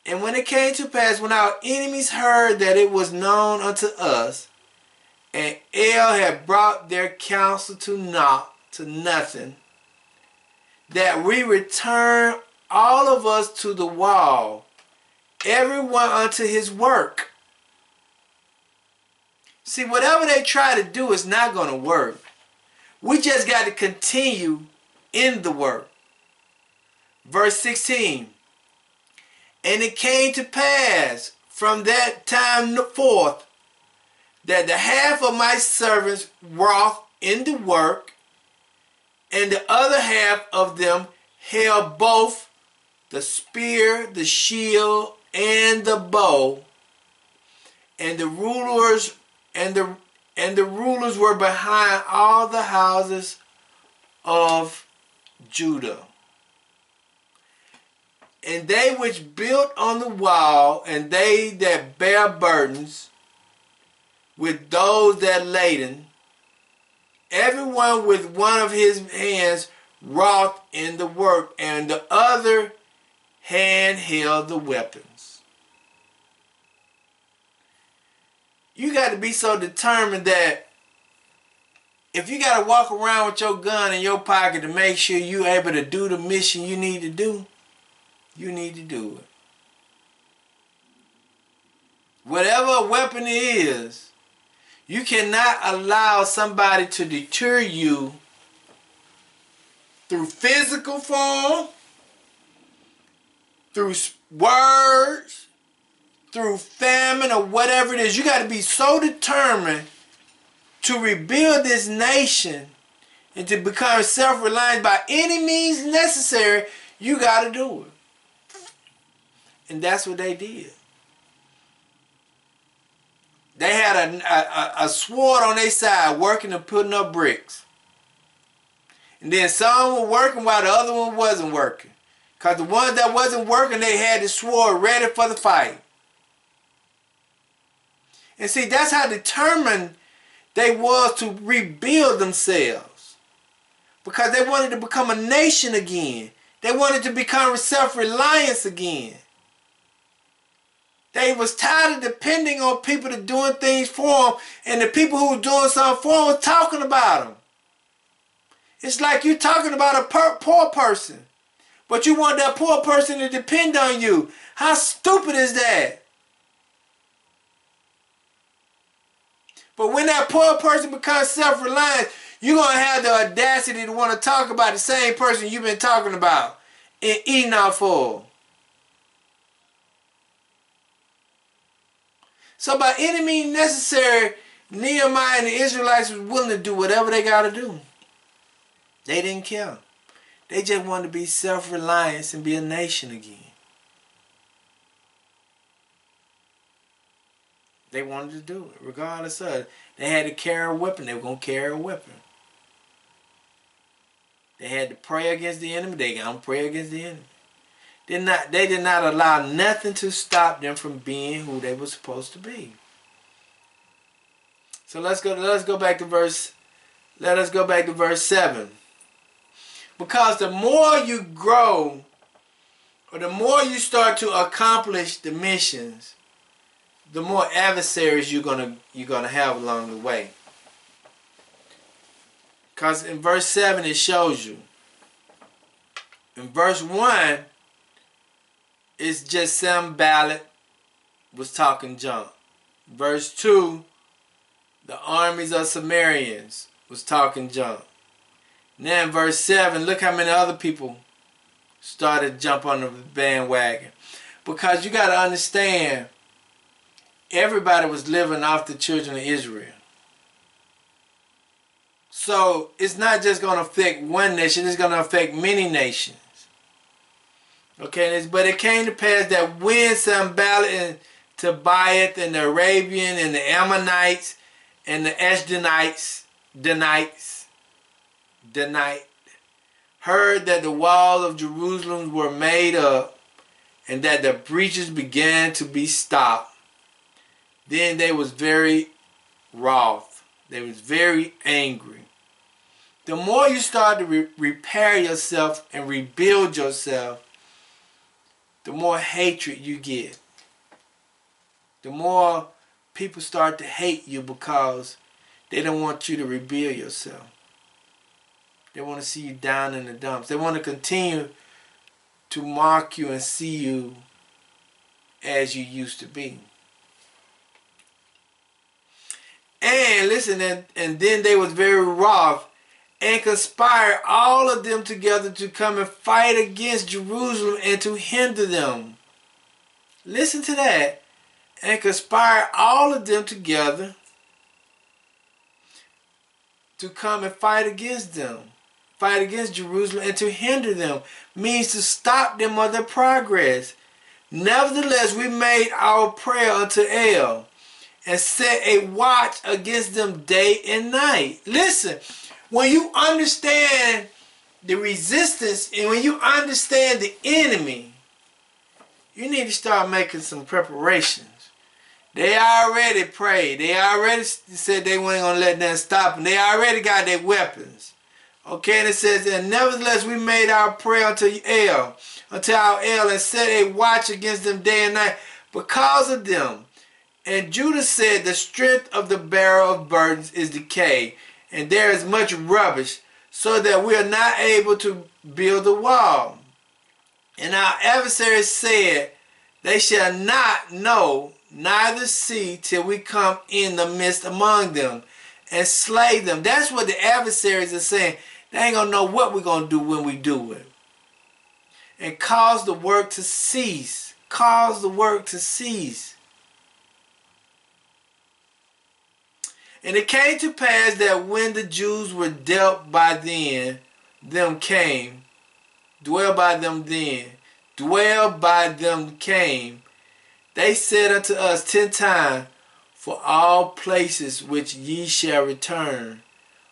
"and when it came to pass when our enemies heard that it was known unto us, and El had brought their counsel to nothing, that we returned all of us to the wall, everyone unto his work." See, whatever they try to do is not going to work. We just got to continue in the work. Verse 16. "And it came to pass from that time forth, that the half of my servants wrought in the work, and the other half of them held both the spear, the shield, and the bow, and the rulers were behind all the houses of Judah. And they which built on the wall, and they that bear burdens, with those that laden, everyone with one of his hands wrought in the work, and the other hand held the weapons. You got to be so determined that if you got to walk around with your gun in your pocket to make sure you're able to do the mission you need to do, you need to do it. Whatever weapon it is, you cannot allow somebody to deter you through physical form, through words, through famine, or whatever it is. You got to be so determined to rebuild this nation and to become self-reliant by any means necessary. You got to do it. And that's what they did. They had a sword on their side working and putting up bricks. And then some were working while the other one wasn't working. Because the ones that wasn't working, they had the sword ready for the fight. And see, that's how determined they was to rebuild themselves. Because they wanted to become a nation again. They wanted to become self-reliance again. They was tired of depending on people to doing things for them, and the people who were doing something for them was talking about them. It's like you talking about a poor person, but you want that poor person to depend on you. How stupid is that? But when that poor person becomes self-reliant, you're going to have the audacity to want to talk about the same person you've been talking about and eating out for. So by any means necessary, Nehemiah and the Israelites was willing to do whatever they got to do. They didn't care. They just wanted to be self-reliant and be a nation again. They wanted to do it, regardless of it. They had to carry a weapon. They were going to carry a weapon. They had to pray against the enemy. They going to pray against the enemy. They did not allow nothing to stop them from being who they were supposed to be. So let us go back to verse 7. Because the more you grow, or the more you start to accomplish the missions, the more adversaries you're gonna have along the way. Because in verse 7 it shows you. In verse 1, it's just Sanballat was talking junk. Verse 2, the armies of Sumerians was talking junk. Now in verse 7, look how many other people started to jump on the bandwagon. Because you got to understand, everybody was living off the children of Israel. So it's not just going to affect one nation, it's going to affect many nations. Okay, but it came to pass that when Sanballat and Tobiah and the Arabian and the Ammonites and the Ashdodites, heard that the walls of Jerusalem were made up and that the breaches began to be stopped, then they was very wroth. They was very angry. The more you start to repair yourself and rebuild yourself, the more hatred you get. The more people start to hate you because they don't want you to rebuild yourself. They want to see you down in the dumps. They want to continue to mock you and see you as you used to be. And listen, and then they was very wroth and conspired all of them together to come and fight against Jerusalem and to hinder them. Listen to that. And conspire all of them together to come and fight against them. Fight against Jerusalem and to hinder them. Means to stop them of their progress. Nevertheless, we made our prayer unto El and set a watch against them day and night. Listen, when you understand the resistance and when you understand the enemy, you need to start making some preparations. They already prayed. They already said they weren't going to let them stop them. They already got their weapons. Okay, and it says, and nevertheless we made our prayer unto our El, and set a watch against them day and night because of them. And Judah said, the strength of the bearer of burdens is decayed, and there is much rubbish, so that we are not able to build the wall. And our adversaries said, they shall not know, neither see, till we come in the midst among them and slay them. That's what the adversaries are saying. They ain't going to know what we're going to do when we do it. And cause the work to cease. Cause the work to cease. And it came to pass that when the Jews were dealt by them came, dwell by them came, they said unto us 10 times, for all places which ye shall return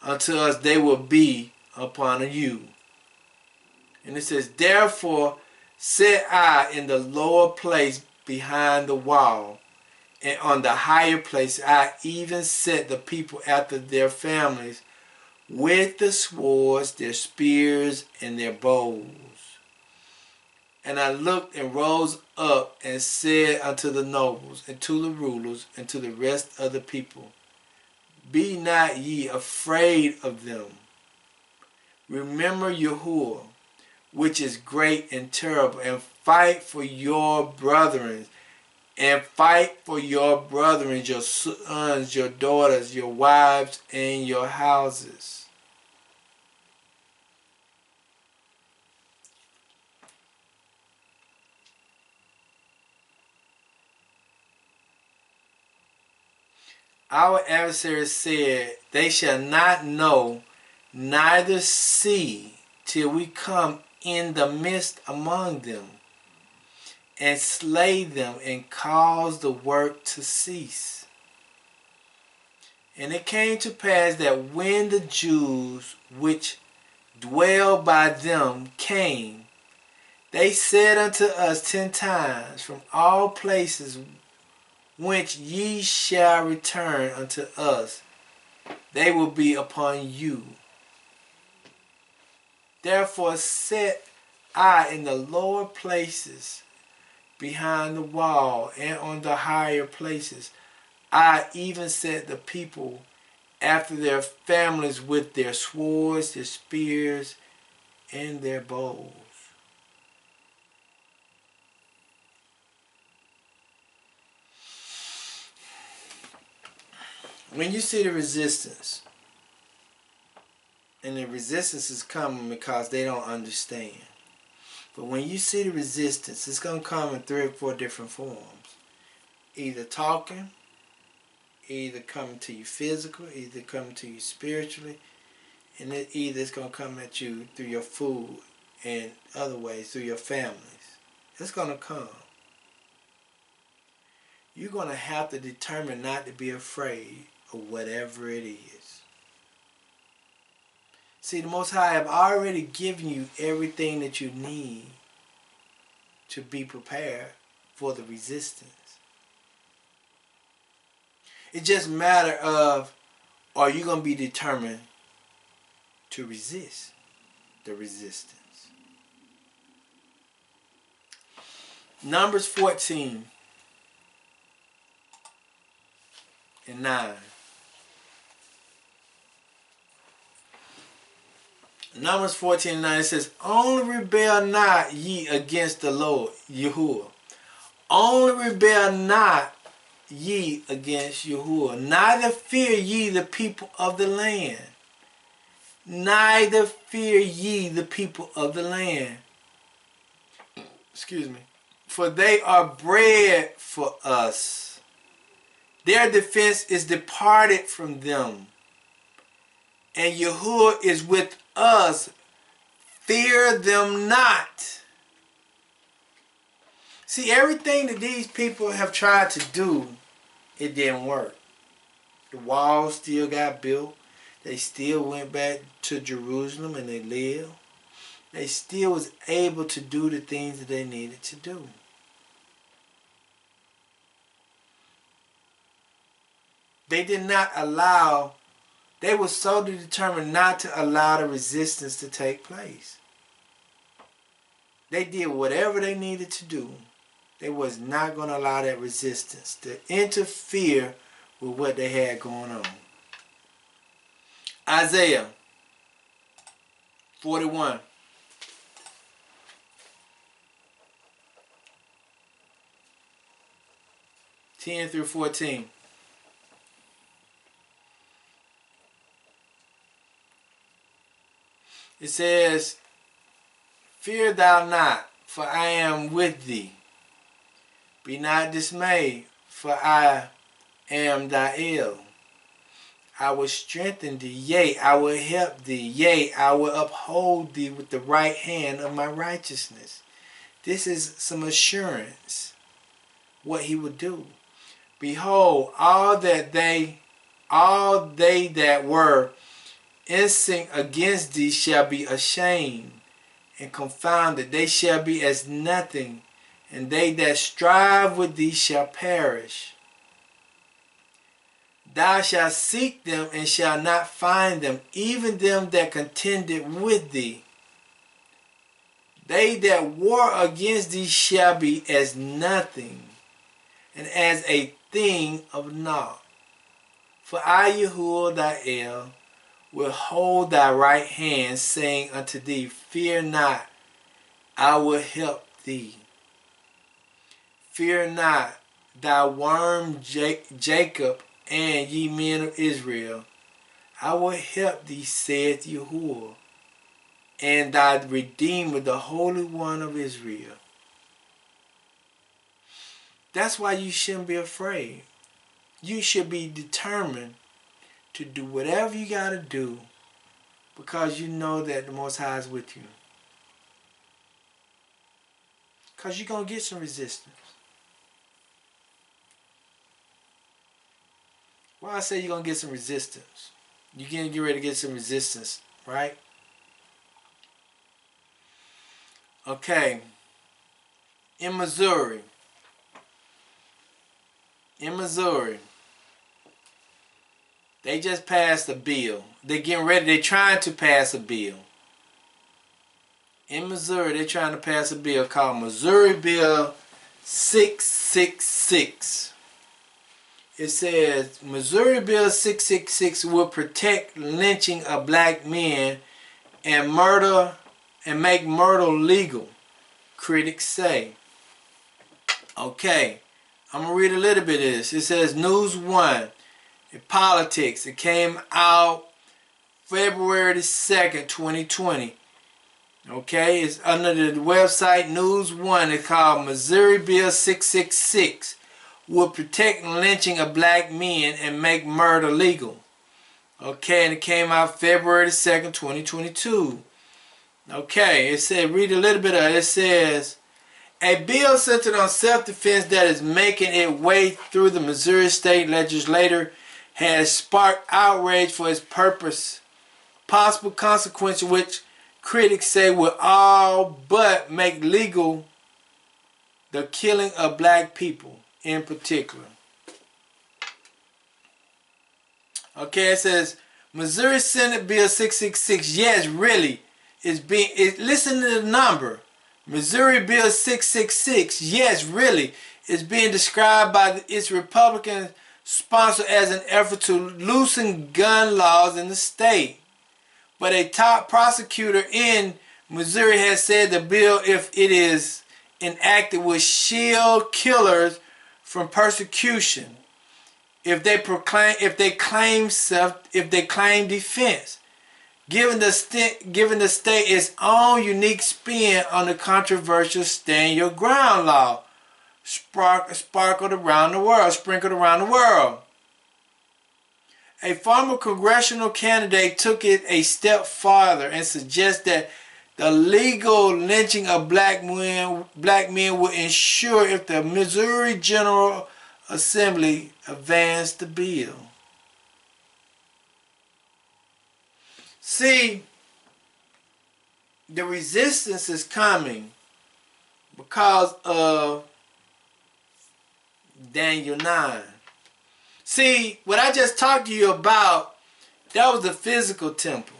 unto us, they will be upon you. And it says, therefore set I in the lower place behind the wall, and on the higher place I even set the people after their families, with the swords, their spears, and their bows. And I looked and rose up and said unto the nobles, and to the rulers, and to the rest of the people, be not ye afraid of them. Remember Yahuwah, which is great and terrible, and fight for your brethren. And fight for your brethren, your sons, your daughters, your wives, and your houses. Our adversaries said, they shall not know, neither see, till we come in the midst among them, and slay them, and cause the work to cease. And it came to pass that when the Jews which dwell by them came, they said unto us 10 times, from all places whence ye shall return unto us, they will be upon you. Therefore set I in the lower places behind the wall, and on the higher places I even set the people after their families with their swords, their spears, and their bows. When you see the resistance, and the resistance is coming because they don't understand. But when you see the resistance, it's going to come in 3 or 4 different forms. Either talking, either coming to you physical, either coming to you spiritually, and either it's going to come at you through your food and other ways, through your families. It's going to come. You're going to have to determine not to be afraid of whatever it is. See, the Most High have already given you everything that you need to be prepared for the resistance. It's just a matter of, are you going to be determined to resist the resistance? Numbers 14 and 9. Numbers 14 and 9, it says, only rebel not ye against the Lord, Yahuwah. Only rebel not ye against Yahuwah. Neither fear ye the people of the land. Neither fear ye the people of the land. Excuse me. For they are bread for us. Their defense is departed from them. And Yahuwah is with us. Fear them not. See, everything that these people have tried to do, it didn't work. The walls still got built. They still went back to Jerusalem and they lived. They still was able to do the things that they needed to do. They did not allow, they were so determined not to allow the resistance to take place. They did whatever they needed to do. They was not going to allow that resistance to interfere with what they had going on. Isaiah 41. (10 through 14). It says, "Fear thou not, for I am with thee. Be not dismayed, for I am thy El. I will strengthen thee, yea, I will help thee, yea, I will uphold thee with the right hand of my righteousness." This is some assurance what he would do. "Behold, all they that were incensed against thee shall be ashamed and confounded. They shall be as nothing, and they that strive with thee shall perish. Thou shalt seek them and shalt not find them, even them that contended with thee. They that war against thee shall be as nothing, and as a thing of naught. For I, Yahuwah thy El, will hold thy right hand, saying unto thee, Fear not, I will help thee. Fear not, thy worm Jacob, and ye men of Israel. I will help thee, saith Yahuwah, and thy Redeemer, the Holy One of Israel." That's why you shouldn't be afraid. You should be determined to do whatever you got to do, because you know that the Most High is with you. Because you're going to get some resistance. Why I say you're going to get some resistance? You're going to get ready to get some resistance, right? Okay. In Missouri, they just passed a bill. They're trying to pass a bill. In Missouri, they're trying to pass a bill called Missouri Bill 666. It says, Missouri Bill 666 will protect lynching of black men and make murder legal, critics say. Okay, I'm going to read a little bit of this. It says, News 1 in politics. It came out February the 2nd, 2020. Okay, it's under the website News 1. It's called Missouri Bill 666 will protect lynching of black men and make murder legal. Okay, and it came out February the 2nd, 2022. Okay, it said, read a little bit of it. It says, a bill centered on self-defense that is making its way through the Missouri State Legislature has sparked outrage for its possible consequences, which critics say will all but make legal the killing of black people in particular. Okay, it says, Missouri Senate Bill 666, yes, really, listen to the number. Missouri Bill 666, yes, really, is being described by its Republican sponsor as an effort to loosen gun laws in the state. But a top prosecutor in Missouri has said the bill, if it is enacted, will shield killers from persecution if they claim defense, giving the state its own unique spin on the controversial stand your ground law sprinkled around the world. A former congressional candidate took it a step farther and suggests that the legal lynching of black men will ensure if the Missouri General Assembly advanced the bill. See, the resistance is coming because of Daniel 9. See, what I just talked to you about, that was the physical temple.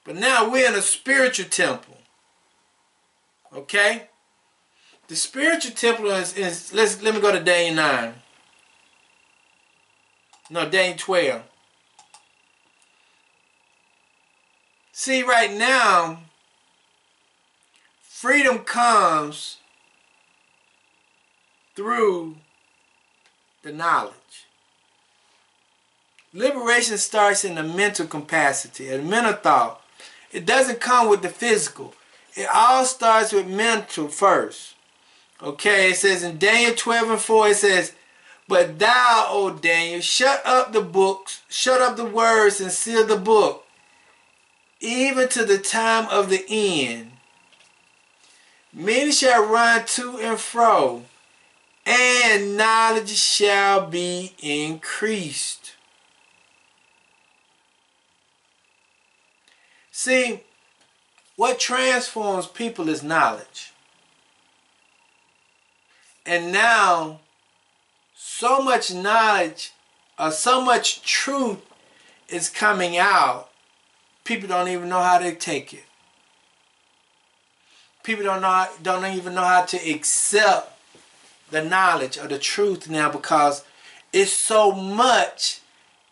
But now we're in a spiritual temple. Okay? The spiritual temple is let me go to Daniel 9. No, Daniel 12. See, right now, freedom comes through the knowledge. Liberation starts in the mental capacity, the mental thought. It doesn't come with the physical. It all starts with mental first. Okay, it says in Daniel 12 and 4, it says, but thou, O Daniel, shut up the books, shut up the words, and seal the book, even to the time of the end. Many shall run to and fro, and knowledge shall be increased. See, what transforms people is knowledge. And now, so much knowledge, or so much truth is coming out, people don't even know how to take it. People don't even know how to accept the knowledge or the truth now, because it's so much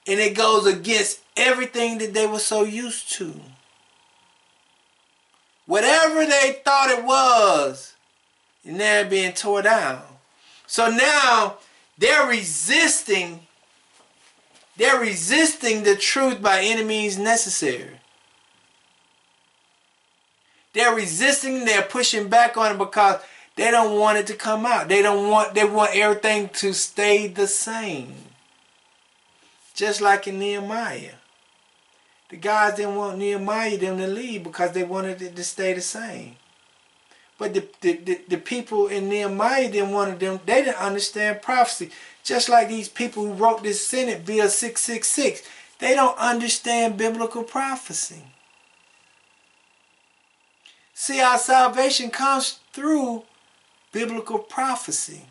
and it goes against everything that they were so used to. Whatever they thought it was, and they're being tore down. So now they're resisting the truth by any means necessary. They're resisting, they're pushing back on it because they don't want it to come out. They want everything to stay the same. Just like in Nehemiah. The guys didn't want Nehemiah them to leave because they wanted it to stay the same. But the people in Nehemiah didn't want them, they didn't understand prophecy. Just like these people who wrote this Senate Bill 666. They don't understand biblical prophecy. See, our salvation comes through biblical prophecy.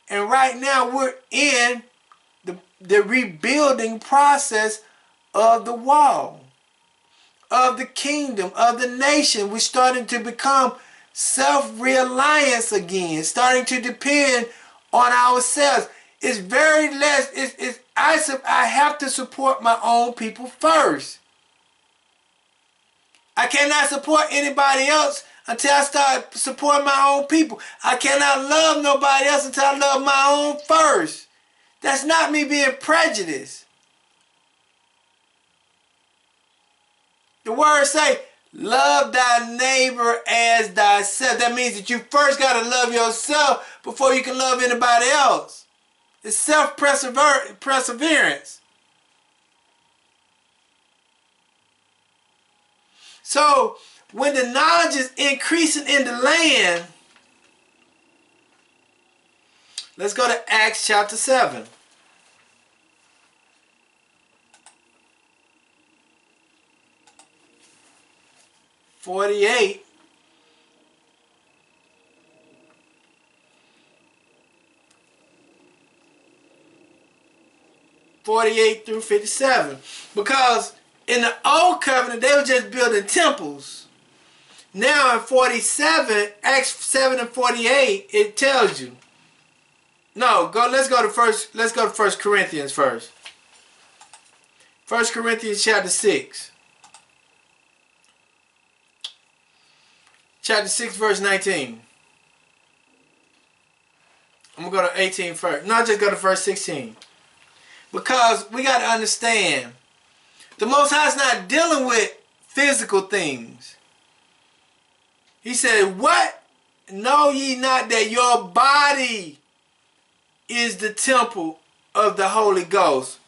And right now we're in the rebuilding process of the wall, of the kingdom, of the nation. We're starting to become self-reliance again, starting to depend on ourselves. It's very less, I have to support my own people first. I cannot support anybody else until I start supporting my own people. I cannot love nobody else until I love my own first. That's not me being prejudiced. The words say, love thy neighbor as thyself. That means that you first got to love yourself before you can love anybody else. It's self-perseverance. So, when the knowledge is increasing in the land, let's go to Acts chapter 7. (48) through 57. Because in the old covenant, they were just building temples. Now in 47, Acts 7 and 48, it tells you. No, let's go to 1 Corinthians first. 1 Corinthians chapter 6. Chapter 6, verse 19. I'm going to go to 18 first. No, just go to verse 16. Because we got to understand, the Most High is not dealing with physical things. He said, what? Know ye not that your body is the temple of the Holy Ghost,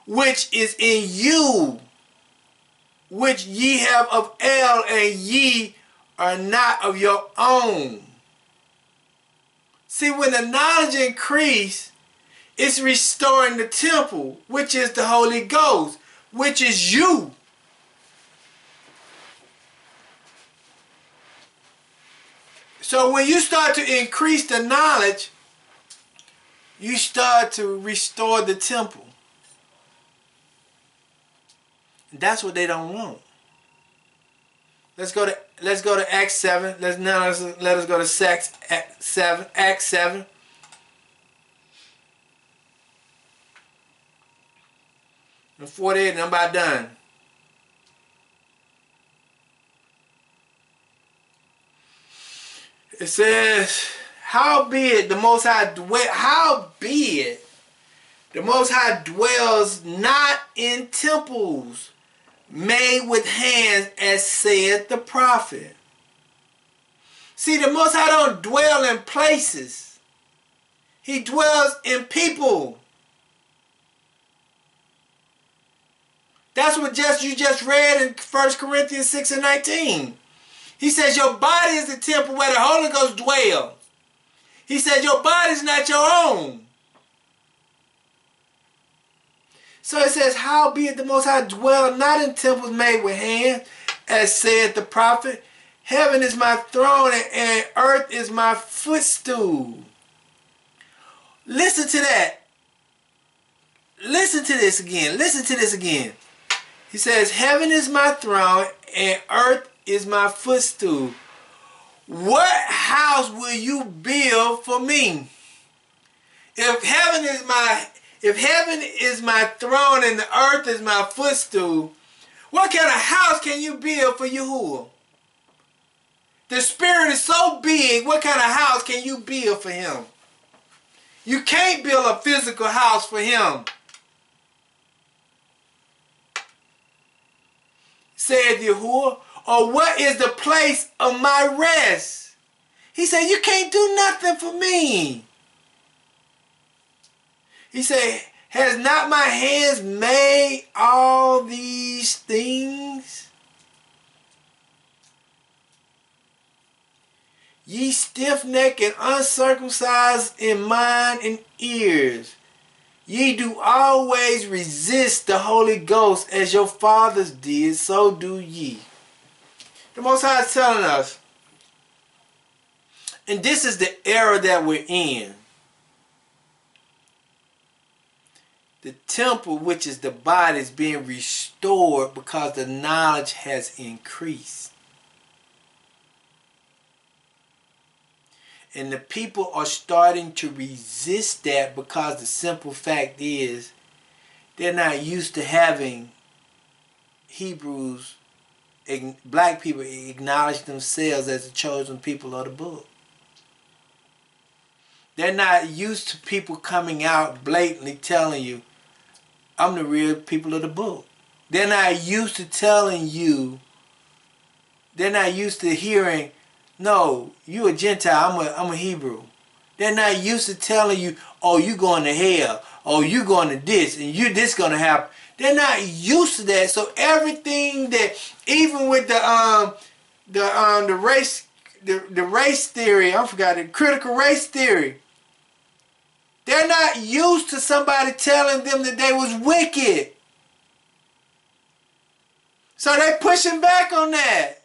which is in you, which ye have of El, and ye are not of your own. See, when the knowledge increase, it's restoring the temple, which is the Holy Ghost, which is you. So when you start to increase the knowledge, you start to restore the temple. And that's what they don't want. Let's go to Acts 7. Let us go to Acts 7. And 48, and I'm about done. It says, howbeit the Most High dwells not in temples made with hands, as saith the prophet. See, the Most High don't dwell in places. He dwells in people. That's what you just read in 1 Corinthians 6 and 19. He says your body is the temple where the Holy Ghost dwells. He says your body is not your own. So it says, howbeit the Most High dwell not in temples made with hands, as saith the prophet. Heaven is my throne and earth is my footstool. Listen to that. Listen to this again. Listen to this again. He says, heaven is my throne and earth is my footstool. What house will you build for me? If heaven is my throne and the earth is my footstool, what kind of house can you build for Yahuwah? The Spirit is so big, what kind of house can you build for Him? You can't build a physical house for Him. Said Yahuwah, or what is the place of my rest? He said, you can't do nothing for me. He said, has not my hands made all these things? Ye stiff-necked and uncircumcised in mind and ears, ye do always resist the Holy Ghost, as your fathers did, so do ye. The Most High is telling us, and this is the era that we're in. The temple, which is the body, is being restored because the knowledge has increased. And the people are starting to resist that because the simple fact is they're not used to having Hebrews, black people, acknowledge themselves as the chosen people of the book. They're not used to people coming out blatantly telling you, I'm the real people of the book. They're not used to telling you, they're not used to hearing, no, you a Gentile, I'm a Hebrew. They're not used to telling you, oh, you going to hell, oh, you going to this, and this going to happen. They're not used to that. So everything that, even with the race theory, I forgot it, critical race theory. They're not used to somebody telling them that they was wicked. So they're pushing back on that.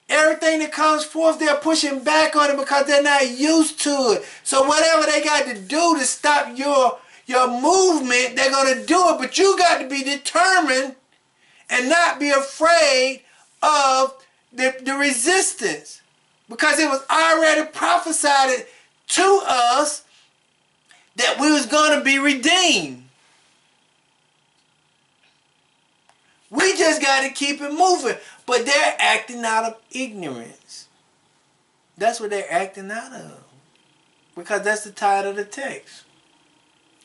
Everything that comes forth, they're pushing back on it because they're not used to it. So whatever they got to do to stop your movement, they're going to do it. But you got to be determined and not be afraid of the resistance. Because it was already prophesied to us that we was going to be redeemed. We just got to keep it moving. But they're acting out of ignorance. That's what they're acting out of. Because that's the title of the text.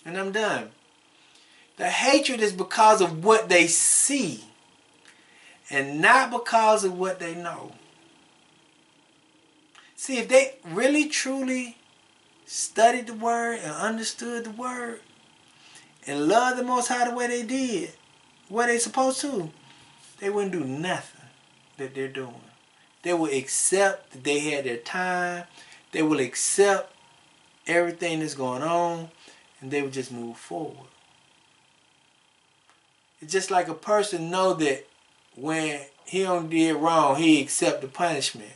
And I'm done. The hatred is because of what they see. And not because of what they know. See, if they really truly studied the word and understood the word and loved the Most High the way they did, what they supposed to, they wouldn't do nothing that they're doing. They will accept that they had their time. They will accept everything that's going on, and they will just move forward. It's just like a person know that when he don't did wrong, he accept the punishment.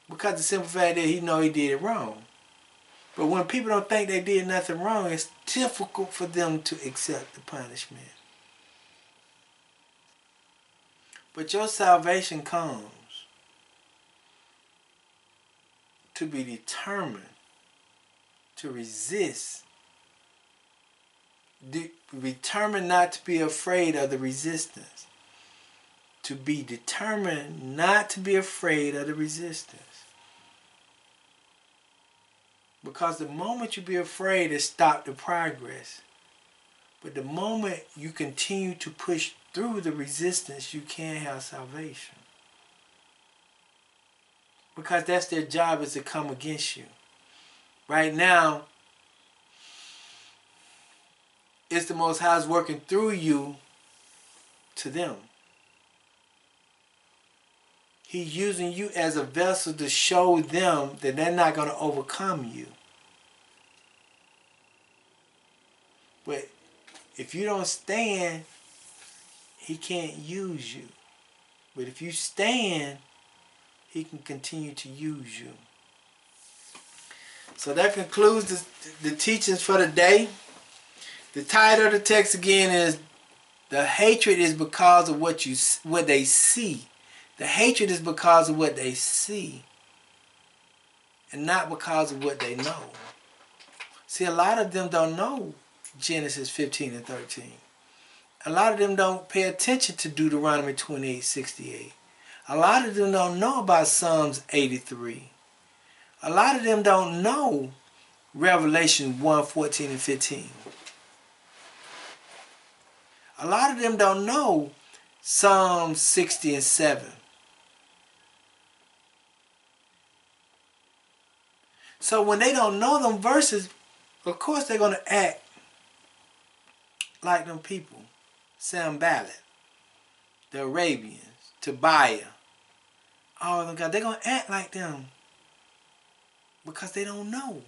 Because the simple fact that he know he did it wrong. But when people don't think they did nothing wrong, it's difficult for them to accept the punishment. But your salvation comes to be determined to resist. Determined not to be afraid of the resistance. To be determined not to be afraid of the resistance. Because the moment you be afraid, it stops the progress. But the moment you continue to push through the resistance, you can have salvation. Because that's their job, is to come against you. Right now, it's the Most High's working through you to them. He's using you as a vessel to show them that they're not going to overcome you. But if you don't stand, he can't use you. But if you stand, he can continue to use you. So that concludes the teachings for the day. The title of the text again is, the hatred is because of what they see. The hatred is because of what they see, and not because of what they know. See, a lot of them don't know Genesis 15 and 13. A lot of them don't pay attention to Deuteronomy 28:68. A lot of them don't know about Psalms 83. A lot of them don't know Revelation 1:14 and 15. A lot of them don't know Psalm 60 and 7. So when they don't know them verses, of course they're going to act like them people. Sanballat, the Arabians, Tobiah, all of them guys, they're going to act like them because they don't know.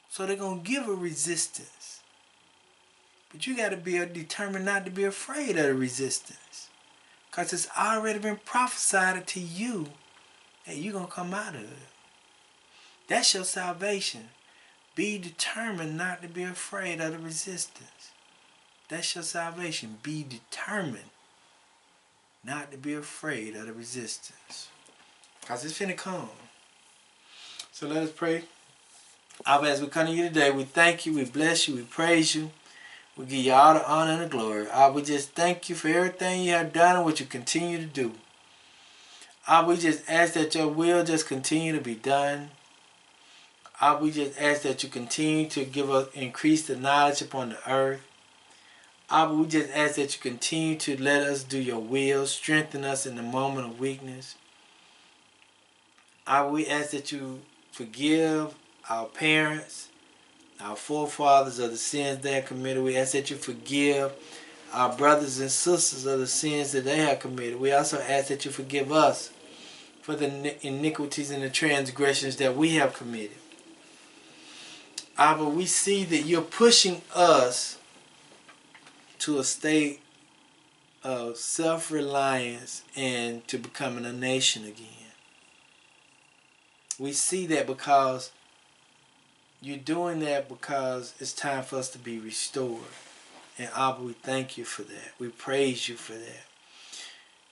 So they're going to give a resistance. But you got to be determined not to be afraid of the resistance, because it's already been prophesied to you that you're going to come out of it. That's your salvation. Be determined not to be afraid of the resistance. That's your salvation. Be determined not to be afraid of the resistance, because it's finna come. So let us pray. Abba, as we come to you today, we thank you, we bless you, we praise you. We give you all the honor and the glory. Abba, we just thank you for everything you have done and what you continue to do. Abba, we just ask that your will just continue to be done. Abba, we just ask that you continue to give us, increase the knowledge upon the earth. Abba, we just ask that you continue to let us do your will, strengthen us in the moment of weakness. Abba, we ask that you forgive our parents, our forefathers of the sins they have committed. We ask that you forgive our brothers and sisters of the sins that they have committed. We also ask that you forgive us for the iniquities and the transgressions that we have committed. Abba, we see that you're pushing us to a state of self-reliance and to becoming a nation again. We see that because you're doing that because it's time for us to be restored. And Abba, we thank you for that. We praise you for that.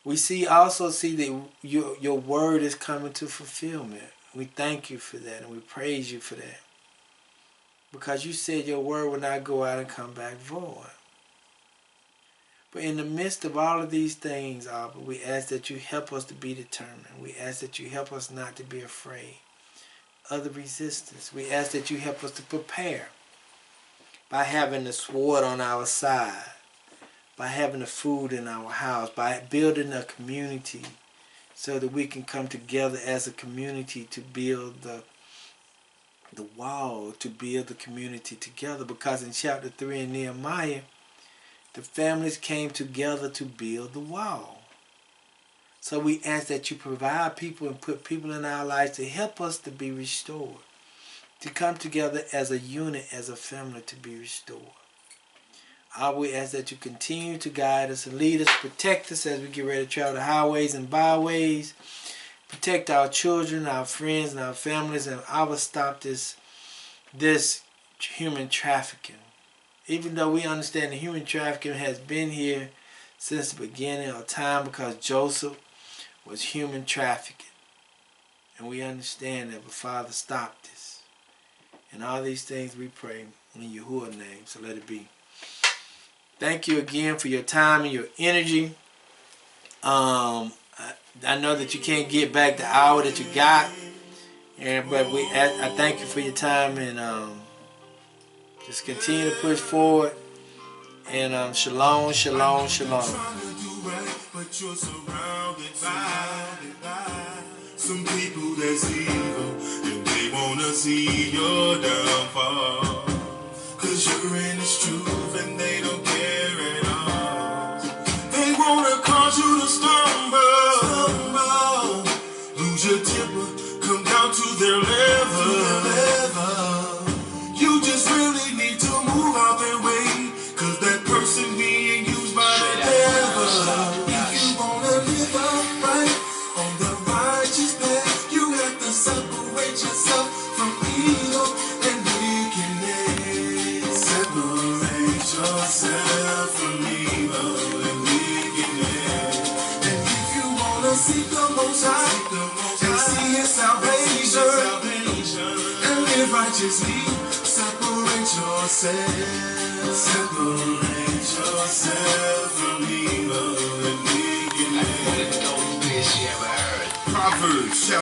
We also see that your word is coming to fulfillment. We thank you for that and we praise you for that. Because you said your word will not go out and come back void. But in the midst of all of these things, Abba, we ask that you help us to be determined. We ask that you help us not to be afraid of the resistance. We ask that you help us to prepare by having the sword on our side, by having the food in our house, by building a community so that we can come together as a community to build the wall, to build the community together. Because in chapter 3 in Nehemiah, the families came together to build the wall. So we ask that you provide people and put people in our lives to help us to be restored, to come together as a unit, as a family, to be restored. We ask that you continue to guide us and lead us, protect us as we get ready to travel the highways and byways. Protect our children, our friends, and our families, and I will stop this this human trafficking. Even though we understand the human trafficking has been here since the beginning of time, because Joseph was human trafficking. And we understand that the Father stopped this. And all these things we pray in Yahuwah's name. So let it be. Thank you again for your time and your energy. I know that you can't get back the hour that you got. But I thank you for your time, and just continue to push forward. And shalom, shalom, shalom. But you're surrounded by some people that's evil, and they wanna see your downfall. Cause you're in this truth and they don't care at all. They wanna cause you to stumble, lose your temper, come down to their level. You just really need to move out their way, cause that person being used by the devil. If you wanna live upright on the righteous path, you have to separate yourself from evil and wickedness. Separate yourself from evil and wickedness. And if you wanna seek the Most High and see His salvation and live righteously, separate yourself. Separate